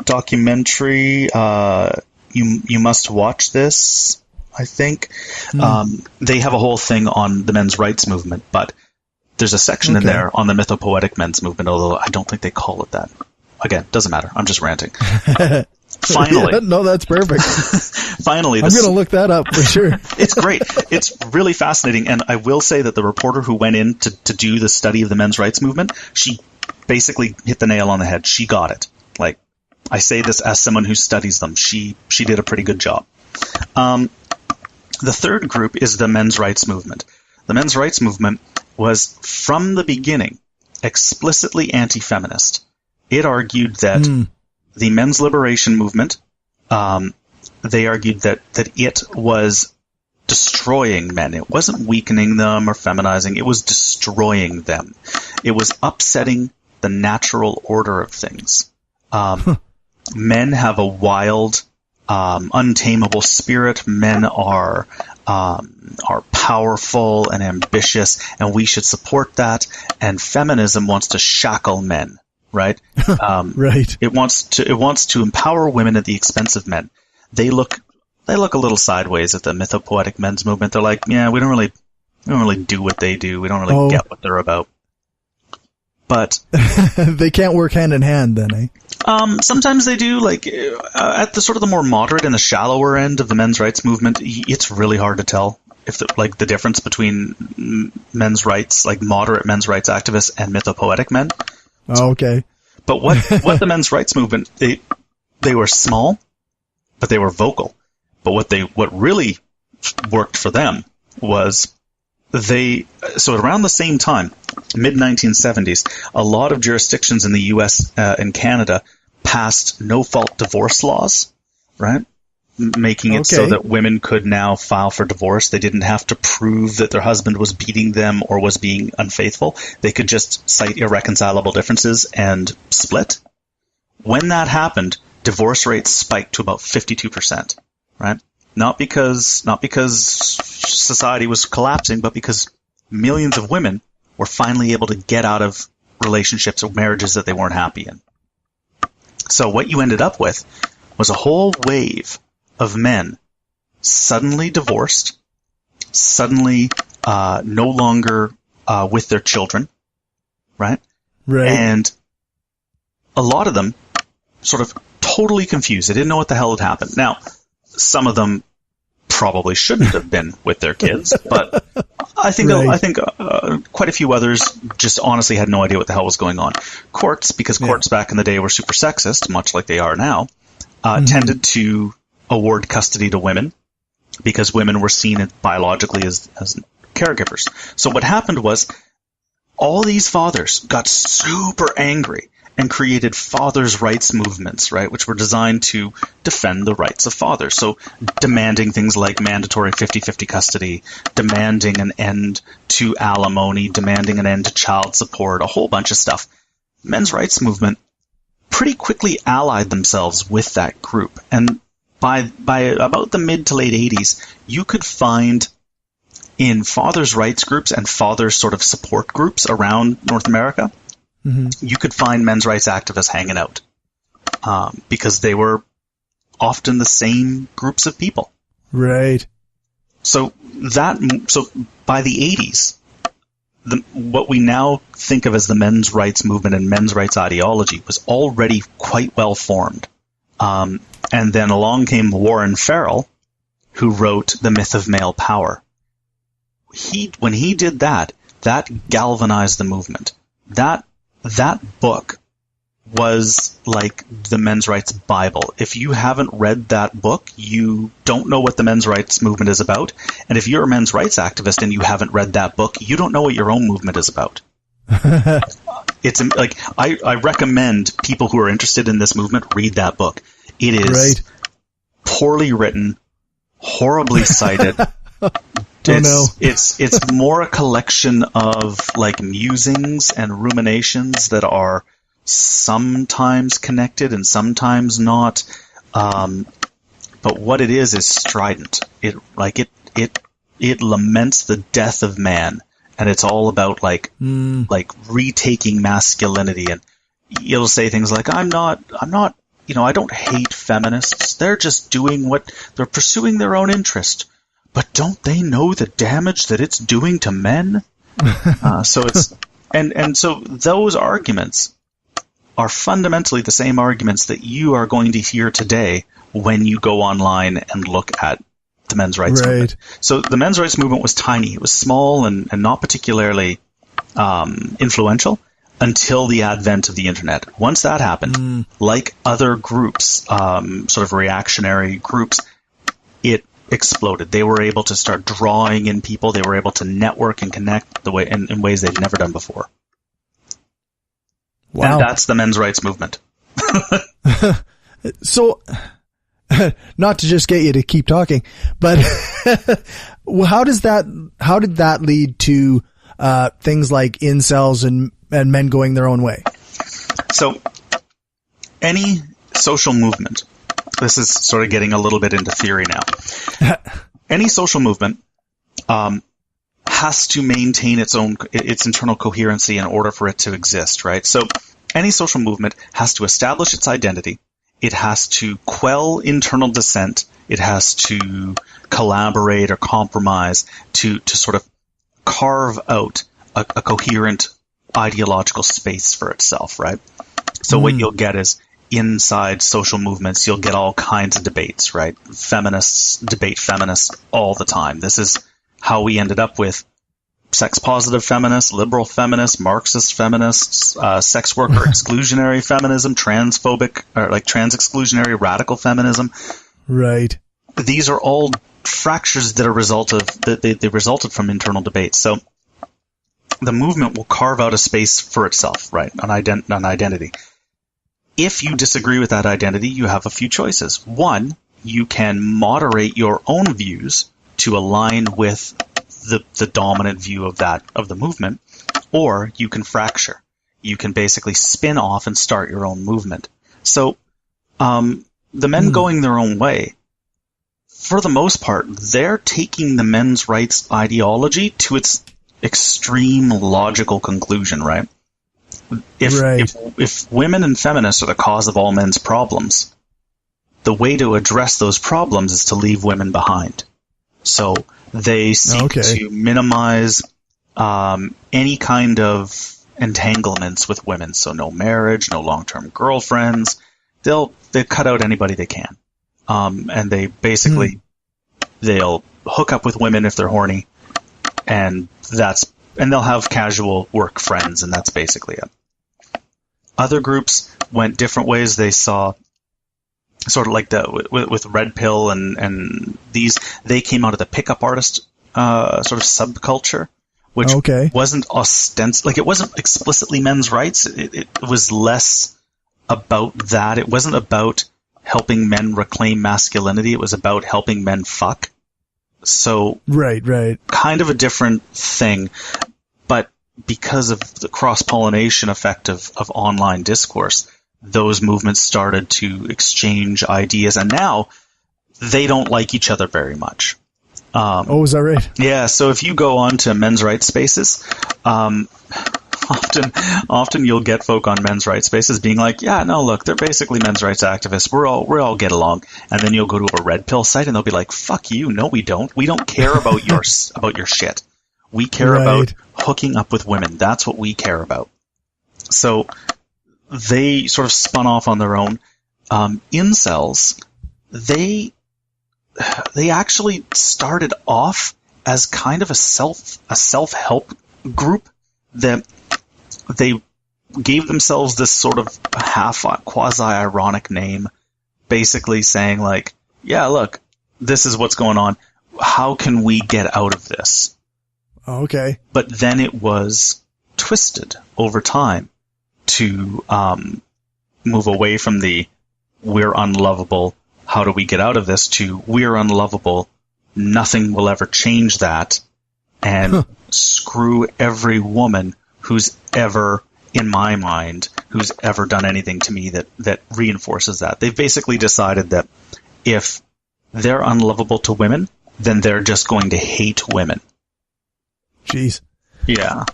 documentary. You must watch this, I think. They have a whole thing on the men's rights movement, but there's a section in there on the mythopoetic men's movement, although I don't think they call it that. Again, doesn't matter. I'm just ranting. Finally. Yeah, no, that's perfect. Finally. I'm going to look that up for sure. It's great. It's really fascinating. And I will say that the reporter who went in to do the study of the men's rights movement, she basically hit the nail on the head. She got it. Like, I say this as someone who studies them. She did a pretty good job. The third group is the men's rights movement. The men's rights movement was, from the beginning, explicitly anti-feminist. It argued that the men's liberation movement they argued that it was destroying men. It wasn't weakening them or feminizing. It was destroying them. It was upsetting the natural order of things. Men have a wild, untamable spirit. Men are powerful and ambitious, and we should support that. And feminism wants to shackle men, right? Right. It wants to empower women at the expense of men. They look a little sideways at the mythopoetic men's movement. They're like, yeah, we don't really do what they do. We don't really get what they're about. But they can't work hand in hand then, eh? Sometimes they do, like, at the sort of the more moderate and the shallower end of the men's rights movement, it's really hard to tell if the difference between men's rights, like moderate men's rights activists and mythopoetic men. Oh, okay. But what the men's rights movement, they were small, but they were vocal. But what really worked for them was so around the same time, mid-1970s, a lot of jurisdictions in the US and Canada passed no-fault divorce laws, right? Making it so that women could now file for divorce. They didn't have to prove that their husband was beating them or was being unfaithful. They could just cite irreconcilable differences and split. When that happened, divorce rates spiked to about 52%, right? Not because society was collapsing, but because millions of women were finally able to get out of relationships or marriages that they weren't happy in. So what you ended up with was a whole wave of men suddenly divorced, suddenly no longer with their children, right? Right. And a lot of them sort of totally confused. They didn't know what the hell had happened. Now, some of them probably shouldn't have been with their kids, but I think quite a few others just honestly had no idea what the hell was going on. Courts back in the day were super sexist, much like they are now, tended to award custody to women because women were seen biologically as caregivers. So what happened was all these fathers got super angry and created fathers' rights movements, right, which were designed to defend the rights of fathers. So demanding things like mandatory 50-50 custody, demanding an end to alimony, demanding an end to child support, a whole bunch of stuff. Men's rights movement pretty quickly allied themselves with that group. And by about the mid to late 80s, you could find in fathers' rights groups and fathers' sort of support groups around North America, you could find men's rights activists hanging out because they were often the same groups of people. Right. So by the 80s, what we now think of as the men's rights movement and men's rights ideology was already quite well formed. And then along came Warren Farrell, who wrote The Myth of Male Power. When he did that galvanized the movement. That book was like the men's rights Bible. If you haven't read that book, you don't know what the men's rights movement is about. And if you're a men's rights activist and you haven't read that book, you don't know what your own movement is about. It's like, I recommend people who are interested in this movement read that book. It is poorly written, horribly cited. It's more a collection of like musings and ruminations that are sometimes connected and sometimes not. But what it is strident. It laments the death of man, and it's all about like retaking masculinity. And it'll say things like, I'm not, I don't hate feminists. They're just they're pursuing their own interest. But don't they know the damage that it's doing to men? So those arguments are fundamentally the same arguments that you are going to hear today when you go online and look at the men's rights movement. So the men's rights movement was tiny. It was small and not particularly influential until the advent of the internet. Once that happened, like other groups, sort of reactionary groups, it exploded. They were able to start drawing in people. They were able to network and connect in ways they'd never done before. Wow. And that's the men's rights movement. So not to just get you to keep talking, but how did that lead to things like incels and men going their own way? So any social movement, this is sort of getting a little bit into theory now. Any social movement has to maintain its internal coherency in order for it to exist, right? So any social movement has to establish its identity. It has to quell internal dissent. It has to collaborate or compromise to sort of carve out a coherent ideological space for itself, right? So what you'll get is inside social movements, you'll get all kinds of debates, right? Feminists debate feminists all the time. This is how we ended up with sex-positive feminists, liberal feminists, Marxist feminists, sex worker exclusionary feminism, transphobic, or like trans-exclusionary radical feminism. Right. These are all fractures that are they resulted from internal debate. So the movement will carve out a space for itself, right? An identity. If you disagree with that identity, you have a few choices. One, you can moderate your own views to align with the dominant view of the movement, or you can fracture. You can basically spin off and start your own movement. So the men going their own way, for the most part, they're taking the men's rights ideology to its extreme logical conclusion, right? If women and feminists are the cause of all men's problems, the way to address those problems is to leave women behind. So they seek to minimize any kind of entanglements with women. So no marriage, no long-term girlfriends. They cut out anybody they can. And they basically, they'll hook up with women if they're horny, and they'll have casual work friends, and that's basically it. Other groups went different ways. They saw sort of like with Red Pill and these, they came out of the pickup artist sort of subculture, which wasn't it wasn't explicitly men's rights. It was less about that. It wasn't about helping men reclaim masculinity. It was about helping men fuck. So right, kind of a different thing, but because of the cross-pollination effect of online discourse, those movements started to exchange ideas, and now they don't like each other very much. Is that right? Yeah, so if you go on to men's rights spaces, often you'll get folk on men's rights spaces being like, yeah, no, look, they're basically men's rights activists. We're all get along. And then you'll go to a Red Pill site and they'll be like, fuck you. No, we don't. We don't care about your shit. We care about hooking up with women. That's what we care about. So they sort of spun off on their own. Incels, they actually started off as kind of a self-help group that they gave themselves this sort of half quasi-ironic name, basically saying like, yeah, look, this is what's going on. How can we get out of this? Okay. But then it was twisted over time to move away from the we're unlovable, how do we get out of this, to we're unlovable, nothing will ever change that, and screw every woman who's ever, in my mind, who's ever done anything to me that reinforces that. They've basically decided that if they're unlovable to women, then they're just going to hate women. Jeez. Yeah.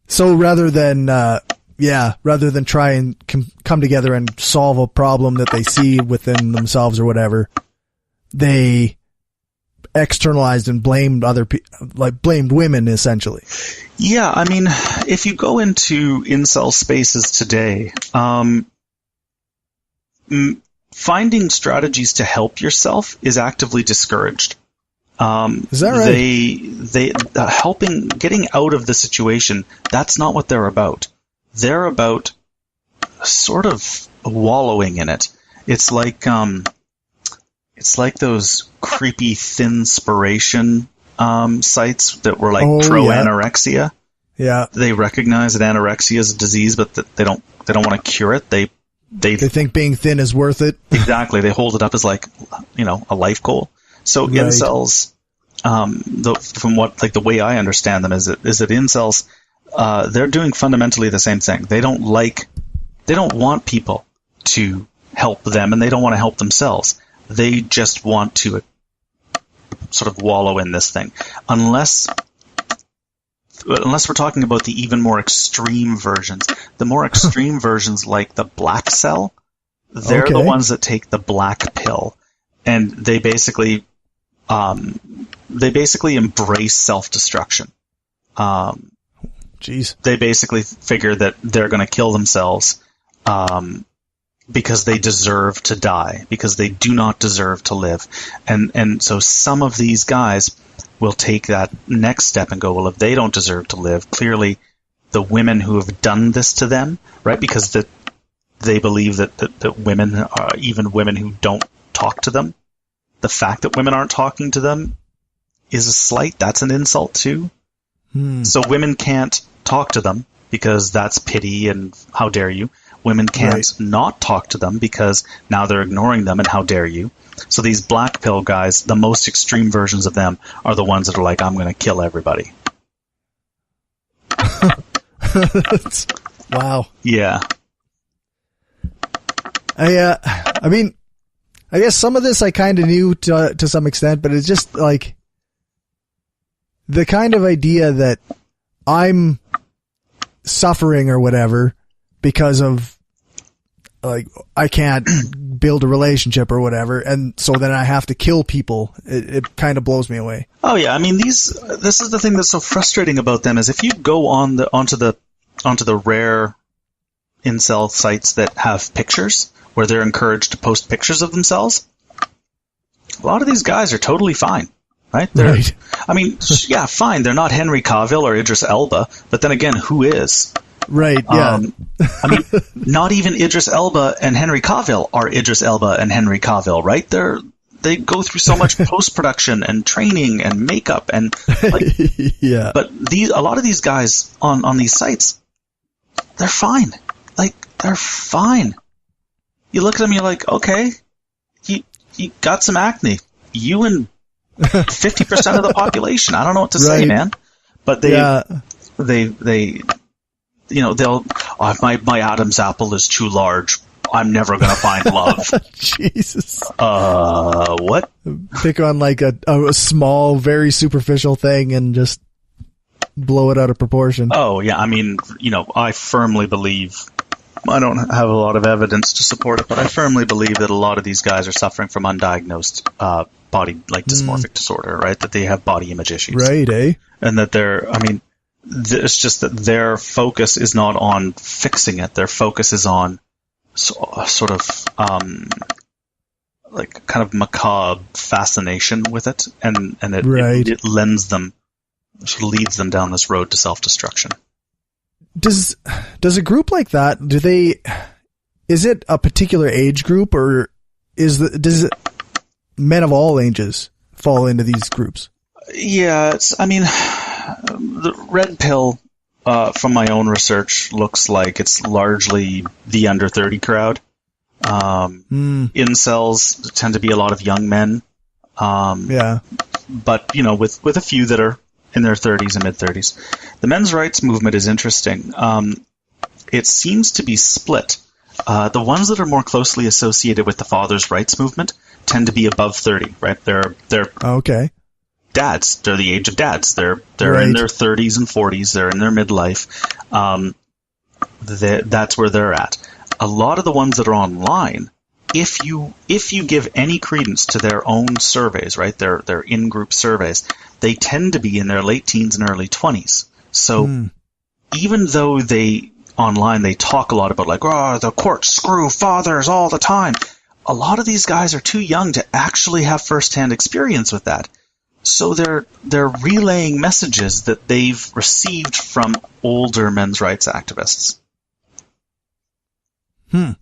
So rather than try and come together and solve a problem that they see within themselves or whatever, they externalized and blamed blamed women essentially. Yeah, I mean, if you go into incel spaces today, finding strategies to help yourself is actively discouraged. Is that right? They getting out of the situation, that's not what they're about. They're about sort of wallowing in it. It's like those creepy thin-spiration sites that were like pro-anorexia. Yeah. They recognize that anorexia is a disease, but that they don't want to cure it. They They think being thin is worth it. Exactly. They hold it up as like, a life goal. So Right. incels, from what, like the way I understand them is that incels, they're doing fundamentally the same thing. They don't want people to help them, and they don't want to help themselves. They just want to sort of wallow in this thing. Unless we're talking about the even more extreme versions. The more extreme versions, like the black cell, they're the ones that take the black pill, and they basically embrace self-destruction. Jeez. They basically figure that they're going to kill themselves because they deserve to die, because they do not deserve to live. And so some of these guys will take that next step and go, well, if they don't deserve to live, clearly the women who have done this to them, right, because they believe that women, even women who don't talk to them, the fact that women aren't talking to them is a slight, that's an insult too. So women can't talk to them because that's pity and how dare you. Women can't not talk to them because now they're ignoring them and how dare you. So these black pill guys, the most extreme versions of them are the ones that are like, I'm going to kill everybody. Wow. Yeah. I mean, I guess some of this I kind of knew to some extent, but it's just like the kind of idea that I'm suffering or whatever because of like I can't build a relationship or whatever, and so then I have to kill people. It kind of blows me away. Oh yeah, I mean this is the thing that's so frustrating about them is if you go onto the rare incel sites that have pictures where they're encouraged to post pictures of themselves, a lot of these guys are totally fine. Right? Right. I mean, yeah, fine. They're not Henry Cavill or Idris Elba, but then again, who is? Right, yeah. I mean, not even Idris Elba and Henry Cavill are Idris Elba and Henry Cavill, right? They go through so much post-production and training and makeup and like, yeah. But a lot of these guys on these sites, they're fine. Like, they're fine. You look at them, you're like, okay, you got some acne. You and 50% of the population. I don't know what to say, man. But they'll, my Adam's apple is too large. I'm never going to find love. Jesus. What? Pick on like a small, very superficial thing and just blow it out of proportion. Oh, yeah. I mean, I firmly believe, I don't have a lot of evidence to support it, but I firmly believe that a lot of these guys are suffering from undiagnosed body, like dysmorphic disorder, right? That they have body image issues. Right, eh? And that it's just that their focus is not on fixing it. Their focus is on sort of like kind of macabre fascination with it, and it lends them, sort of leads them down this road to self-destruction. Does a group like that, is it a particular age group, or does it men of all ages fall into these groups? Yeah, the red pill, from my own research, looks like it's largely the under 30 crowd. Incels tend to be a lot of young men. Yeah. But, with a few that are in their 30s and mid-30s. The men's rights movement is interesting. It seems to be split. The ones that are more closely associated with the fathers' rights movement tend to be above 30, right? They're okay. Dads. They're the age of dads. They're right. in their 30s and 40s. They're in their midlife. That's where they're at. A lot of the ones that are online, if you give any credence to their own surveys, right? Their in-group surveys, they tend to be in their late teens and early 20s. So even though online they talk a lot about like, the courts screw fathers all the time, a lot of these guys are too young to actually have firsthand experience with that. So they're relaying messages that they've received from older men's rights activists. Yeah,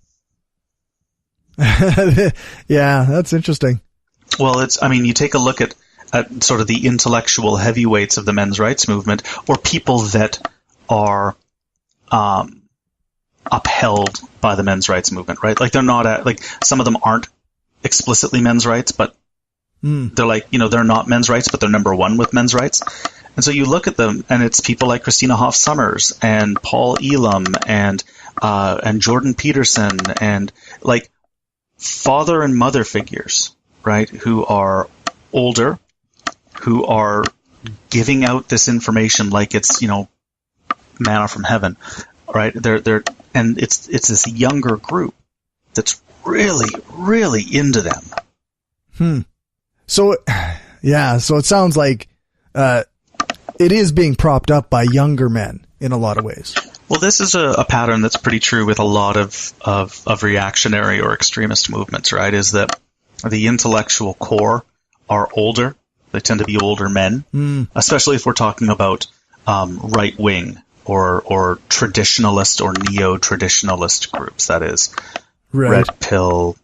that's interesting. Well, you take a look at sort of the intellectual heavyweights of the men's rights movement, or people that are upheld by the men's rights movement, right? Like they're not like some of them aren't explicitly men's rights, but they're like, they're not men's rights, but they're number one with men's rights. And so you look at them, and it's people like Christina Hoff Sommers and Paul Elam and Jordan Peterson and like father and mother figures, right? Who are older, who are giving out this information like it's, manna from heaven, right? And it's this younger group that's really, really into them. So, yeah, so it sounds like it is being propped up by younger men in a lot of ways. Well, this is a pattern that's pretty true with a lot of reactionary or extremist movements, right? Is that the intellectual core are older. They tend to be older men, especially if we're talking about right wing or traditionalist or neo-traditionalist groups. That is, red pill,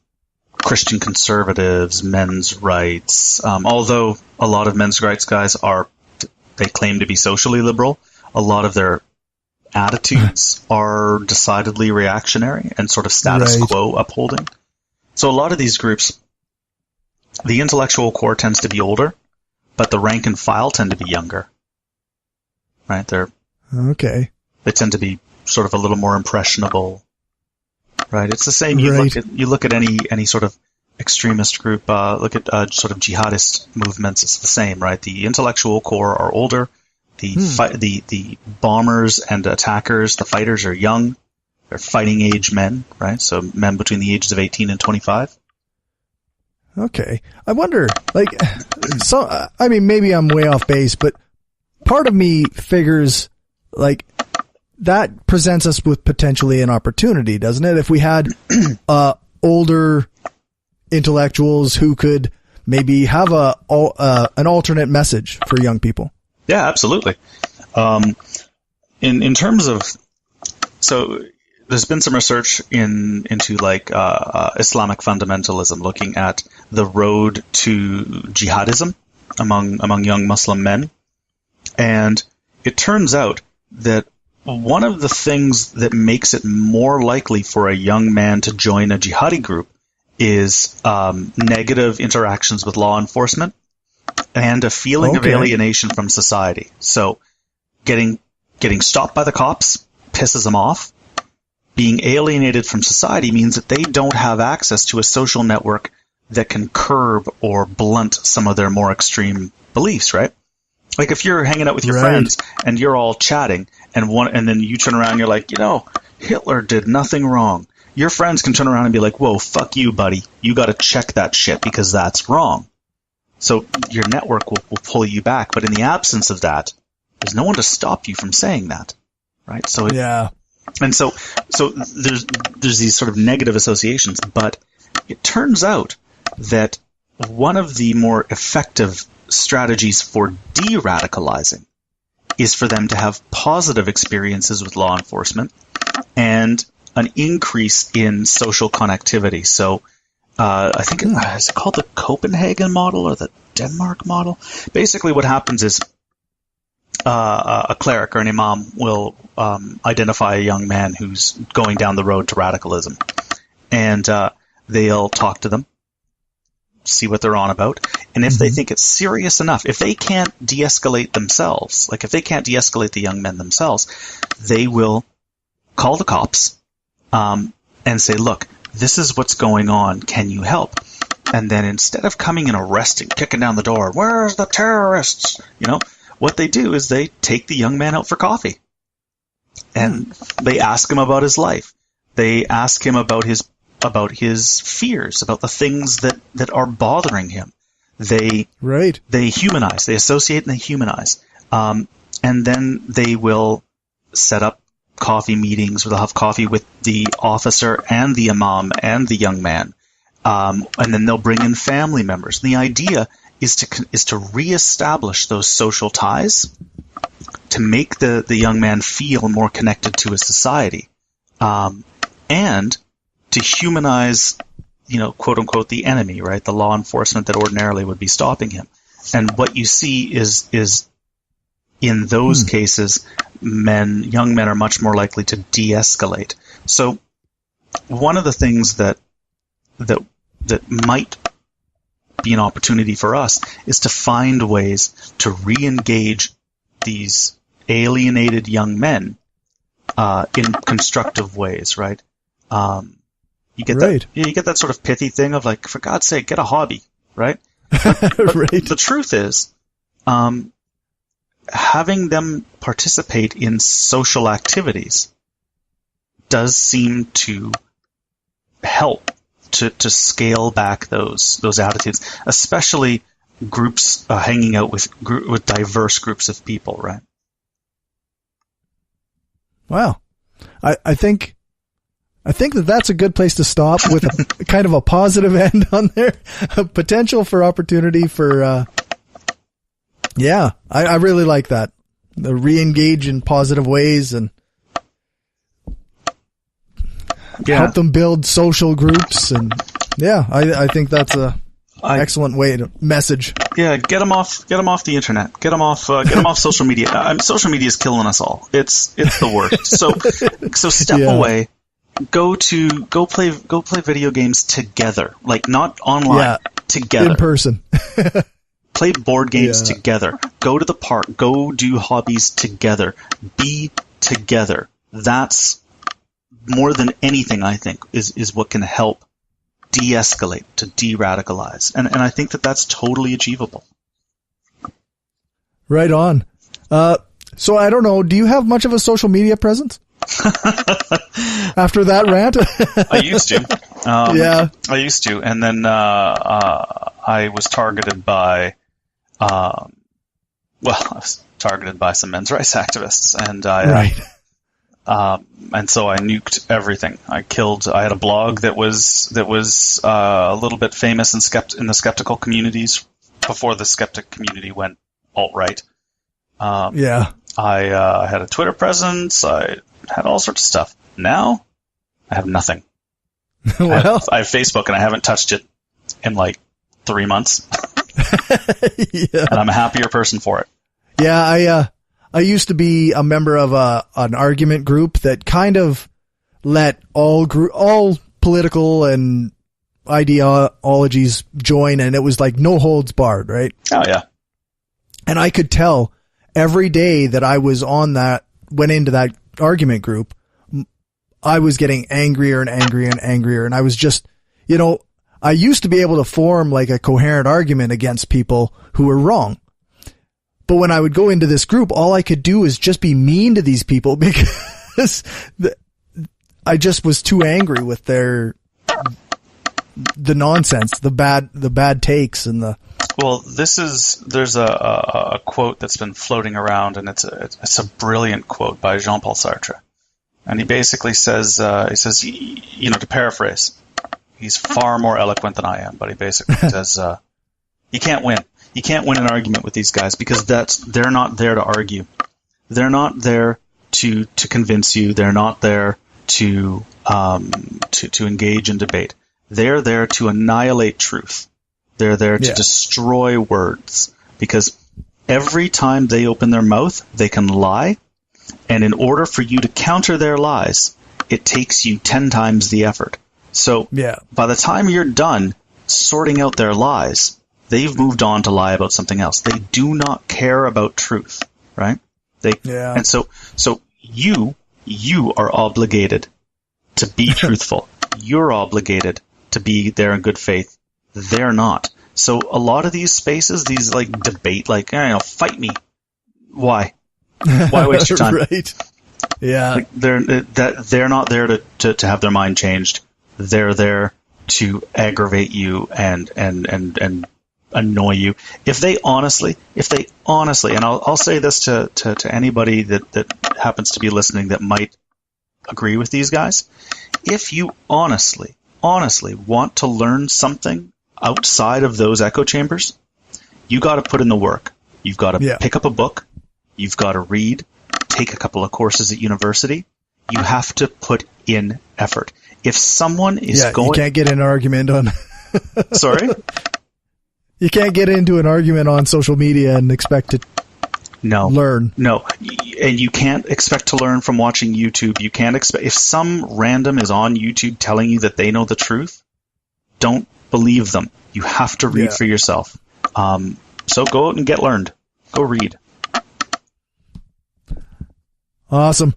Christian conservatives, men's rights. Although a lot of men's rights guys they claim to be socially liberal, a lot of their attitudes are decidedly reactionary and sort of status quo upholding. So a lot of these groups, the intellectual core tends to be older, but the rank and file tend to be younger. Right? They tend to be sort of a little more impressionable. Right? It's the same. You look at any sort of extremist group, look at sort of jihadist movements, it's the same, right? The intellectual core are older. The bombers and attackers, the fighters are young. They're fighting age men, right? So men between the ages of 18 and 25. Okay. I wonder, maybe I'm way off base, but part of me figures like that presents us with potentially an opportunity, doesn't it? If we had older intellectuals who could maybe have an alternate message for young people. Yeah, absolutely. In terms of, so there's been some research into like Islamic fundamentalism, looking at the road to jihadism among young Muslim men, and it turns out that one of the things that makes it more likely for a young man to join a jihadi group is negative interactions with law enforcement and a feeling of alienation from society. So getting stopped by the cops pisses them off. Being alienated from society means that they don't have access to a social network that can curb or blunt some of their more extreme beliefs, right? Like if you're hanging out with your friends and you're all chatting and then you turn around and you're like, Hitler did nothing wrong. Your friends can turn around and be like, whoa, fuck you, buddy. You got to check that shit because that's wrong. So your network will pull you back. But in the absence of that, there's no one to stop you from saying that, right? So and so there's these sort of negative associations. But it turns out that one of the more effective strategies for de-radicalizing is for them to have positive experiences with law enforcement and an increase in social connectivity. So I think is it called the Copenhagen model or the Denmark model? Basically what happens is a cleric or an imam will identify a young man who's going down the road to radicalism. And they'll talk to them, see what they're on about. And if they think it's serious enough, if they can't de-escalate themselves, like if they can't de-escalate the young men themselves, they will call the cops and say, look, this is what's going on. Can you help? And then instead of coming and arresting, kicking down the door, where's the terrorists? What they do is they take the young man out for coffee. And they ask him about his life. They ask him about his fears, about the things that are bothering him. They humanize, they associate and they humanize. And then they will set up coffee meetings where they'll have coffee with the officer and the imam and the young man. And then they'll bring in family members. And the idea is to reestablish those social ties, to make the young man feel more connected to his society, and to humanize, quote unquote, the enemy, right? The law enforcement that ordinarily would be stopping him. And what you see is in those cases, young men are much more likely to de-escalate. So one of the things that might be an opportunity for us is to find ways to re-engage these alienated young men in constructive ways, right? You get that sort of pithy thing of like, for God's sake, get a hobby, right? But Right. The truth is, having them participate in social activities does seem to help to scale back those attitudes, especially groups hanging out with diverse groups of people, right? Wow. I think that's a good place to stop with a kind of a positive end on there. A potential for opportunity for, I really like that. The re-engage in positive ways and help them build social groups. And I think that's a excellent way to message. Yeah, get them off the internet. Get them off social media. Social media is killing us all. It's the worst. So step away. Go play video games together. Like not online, together. In person. Play board games together. Go to the park. Go do hobbies together. Be together. That's more than anything, I think, is what can help de-escalate, to de-radicalize. And I think that's totally achievable. Right on. So I don't know, do you have much of a social media presence? After that rant? I used to. I used to. And then I was targeted by I was targeted by some men's rights activists, and and so I nuked everything. I had a blog that was a little bit famous in the skeptical communities before the skeptic community went alt-right. I had a Twitter presence. I had all sorts of stuff. Now I have nothing. Well, I have Facebook, and I haven't touched it in like 3 months. And I'm a happier person for it. Yeah, I used to be a member of an argument group that kind of let all political and ideologies join, and it was like no holds barred, right? Oh yeah. And I could tell every day that I was went into that argument group, I was getting angrier and angrier and angrier, and I was just, I used to be able to form like a coherent argument against people who were wrong. But when I would go into this group, all I could do is just be mean to these people because I just was too angry with the nonsense, the bad takes and the. Well, there's a quote that's been floating around, and it's a brilliant quote by Jean-Paul Sartre. And he basically says, to paraphrase, he's far more eloquent than I am, but he basically says, you can't win. You can't win an argument with these guys because they're not there to argue. They're not there to convince you. They're not there to engage in debate. They're there to annihilate truth. They're there to destroy words, because every time they open their mouth, they can lie. And in order for you to counter their lies, it takes you 10 times the effort. So by the time you're done sorting out their lies, they've moved on to lie about something else. They do not care about truth, right? And so you are obligated to be truthful. You're obligated to be there in good faith. They're not. So a lot of these spaces, these like debate, like, fight me. Why? Why waste your time? Right. Yeah. Like they're not there to have their mind changed. They're there to aggravate you and annoy you. If they honestly, and I'll say this to anybody that happens to be listening that might agree with these guys, if you honestly want to learn something outside of those echo chambers, you got to put in the work. You've got to pick up a book. You've got to read, take a couple of courses at university. You have to put in effort. If someone is going... you can't get in an argument on... Sorry? You can't get into an argument on social media and expect to learn. No. and you can't expect to learn from watching YouTube. You can't expect, if some random is on YouTube telling you that they know the truth, don't believe them. You have to read for yourself. So go out and get learned. Go read. Awesome.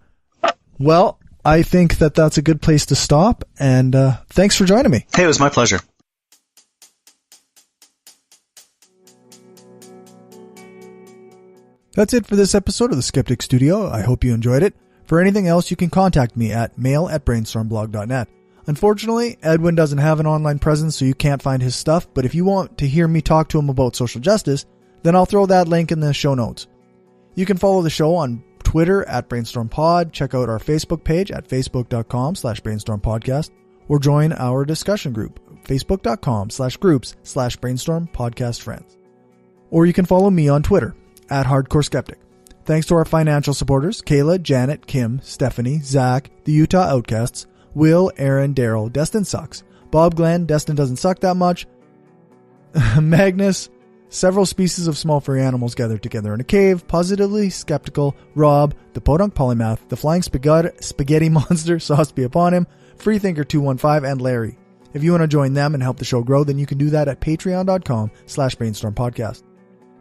Well, I think that that's a good place to stop, and thanks for joining me. Hey, it was my pleasure. That's it for this episode of the Skeptic Studio. I hope you enjoyed it. For anything else, you can contact me at mail@brainstormblog.net. Unfortunately, Edwin doesn't have an online presence, so you can't find his stuff, but if you want to hear me talk to him about social justice, then I'll throw that link in the show notes. You can follow the show on Twitter at BrainstormPod, check out our Facebook page at facebook.com/brainstormpodcast, or join our discussion group, facebook.com/groups/brainstormpodcastfriends. Or you can follow me on Twitter at Hardcore Skeptic. Thanks to our financial supporters, Kayla, Janet, Kim, Stephanie, Zach, the Utah Outcasts, Will, Aaron, Daryl, Destin Sucks, Bob Glenn, Destin Doesn't Suck That Much, Magnus, several species of small furry animals gathered together in a cave, Positively Skeptical, Rob, the Podunk Polymath, the Flying Spaghetti Monster, Sauce Be Upon Him, Freethinker215, and Larry. If you want to join them and help the show grow, then you can do that at patreon.com/brainstormpodcast.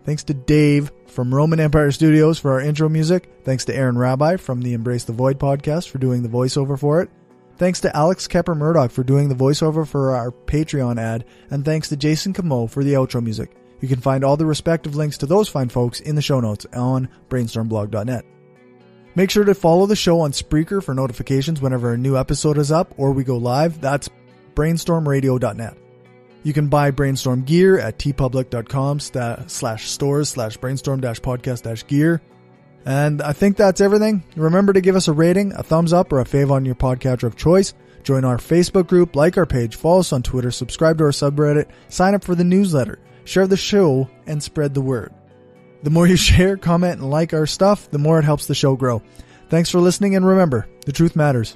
Thanks to Dave from Roman Empire Studios for our intro music. Thanks to Aaron Rabbi from the Embrace the Void podcast for doing the voiceover for it. Thanks to Alex Kepper Murdoch for doing the voiceover for our Patreon ad. And thanks to Jason Camo for the outro music. You can find all the respective links to those fine folks in the show notes on brainstormblog.net. Make sure to follow the show on Spreaker for notifications whenever a new episode is up or we go live. That's brainstormradio.net. You can buy Brainstorm gear at tpublic.com/stores/brainstorm-podcast-gear. And I think that's everything. Remember to give us a rating, a thumbs up, or a fave on your podcatcher of choice. Join our Facebook group, like our page, follow us on Twitter, subscribe to our subreddit, sign up for the newsletter, share the show, and spread the word. The more you share, comment, and like our stuff, the more it helps the show grow. Thanks for listening, and remember, the truth matters.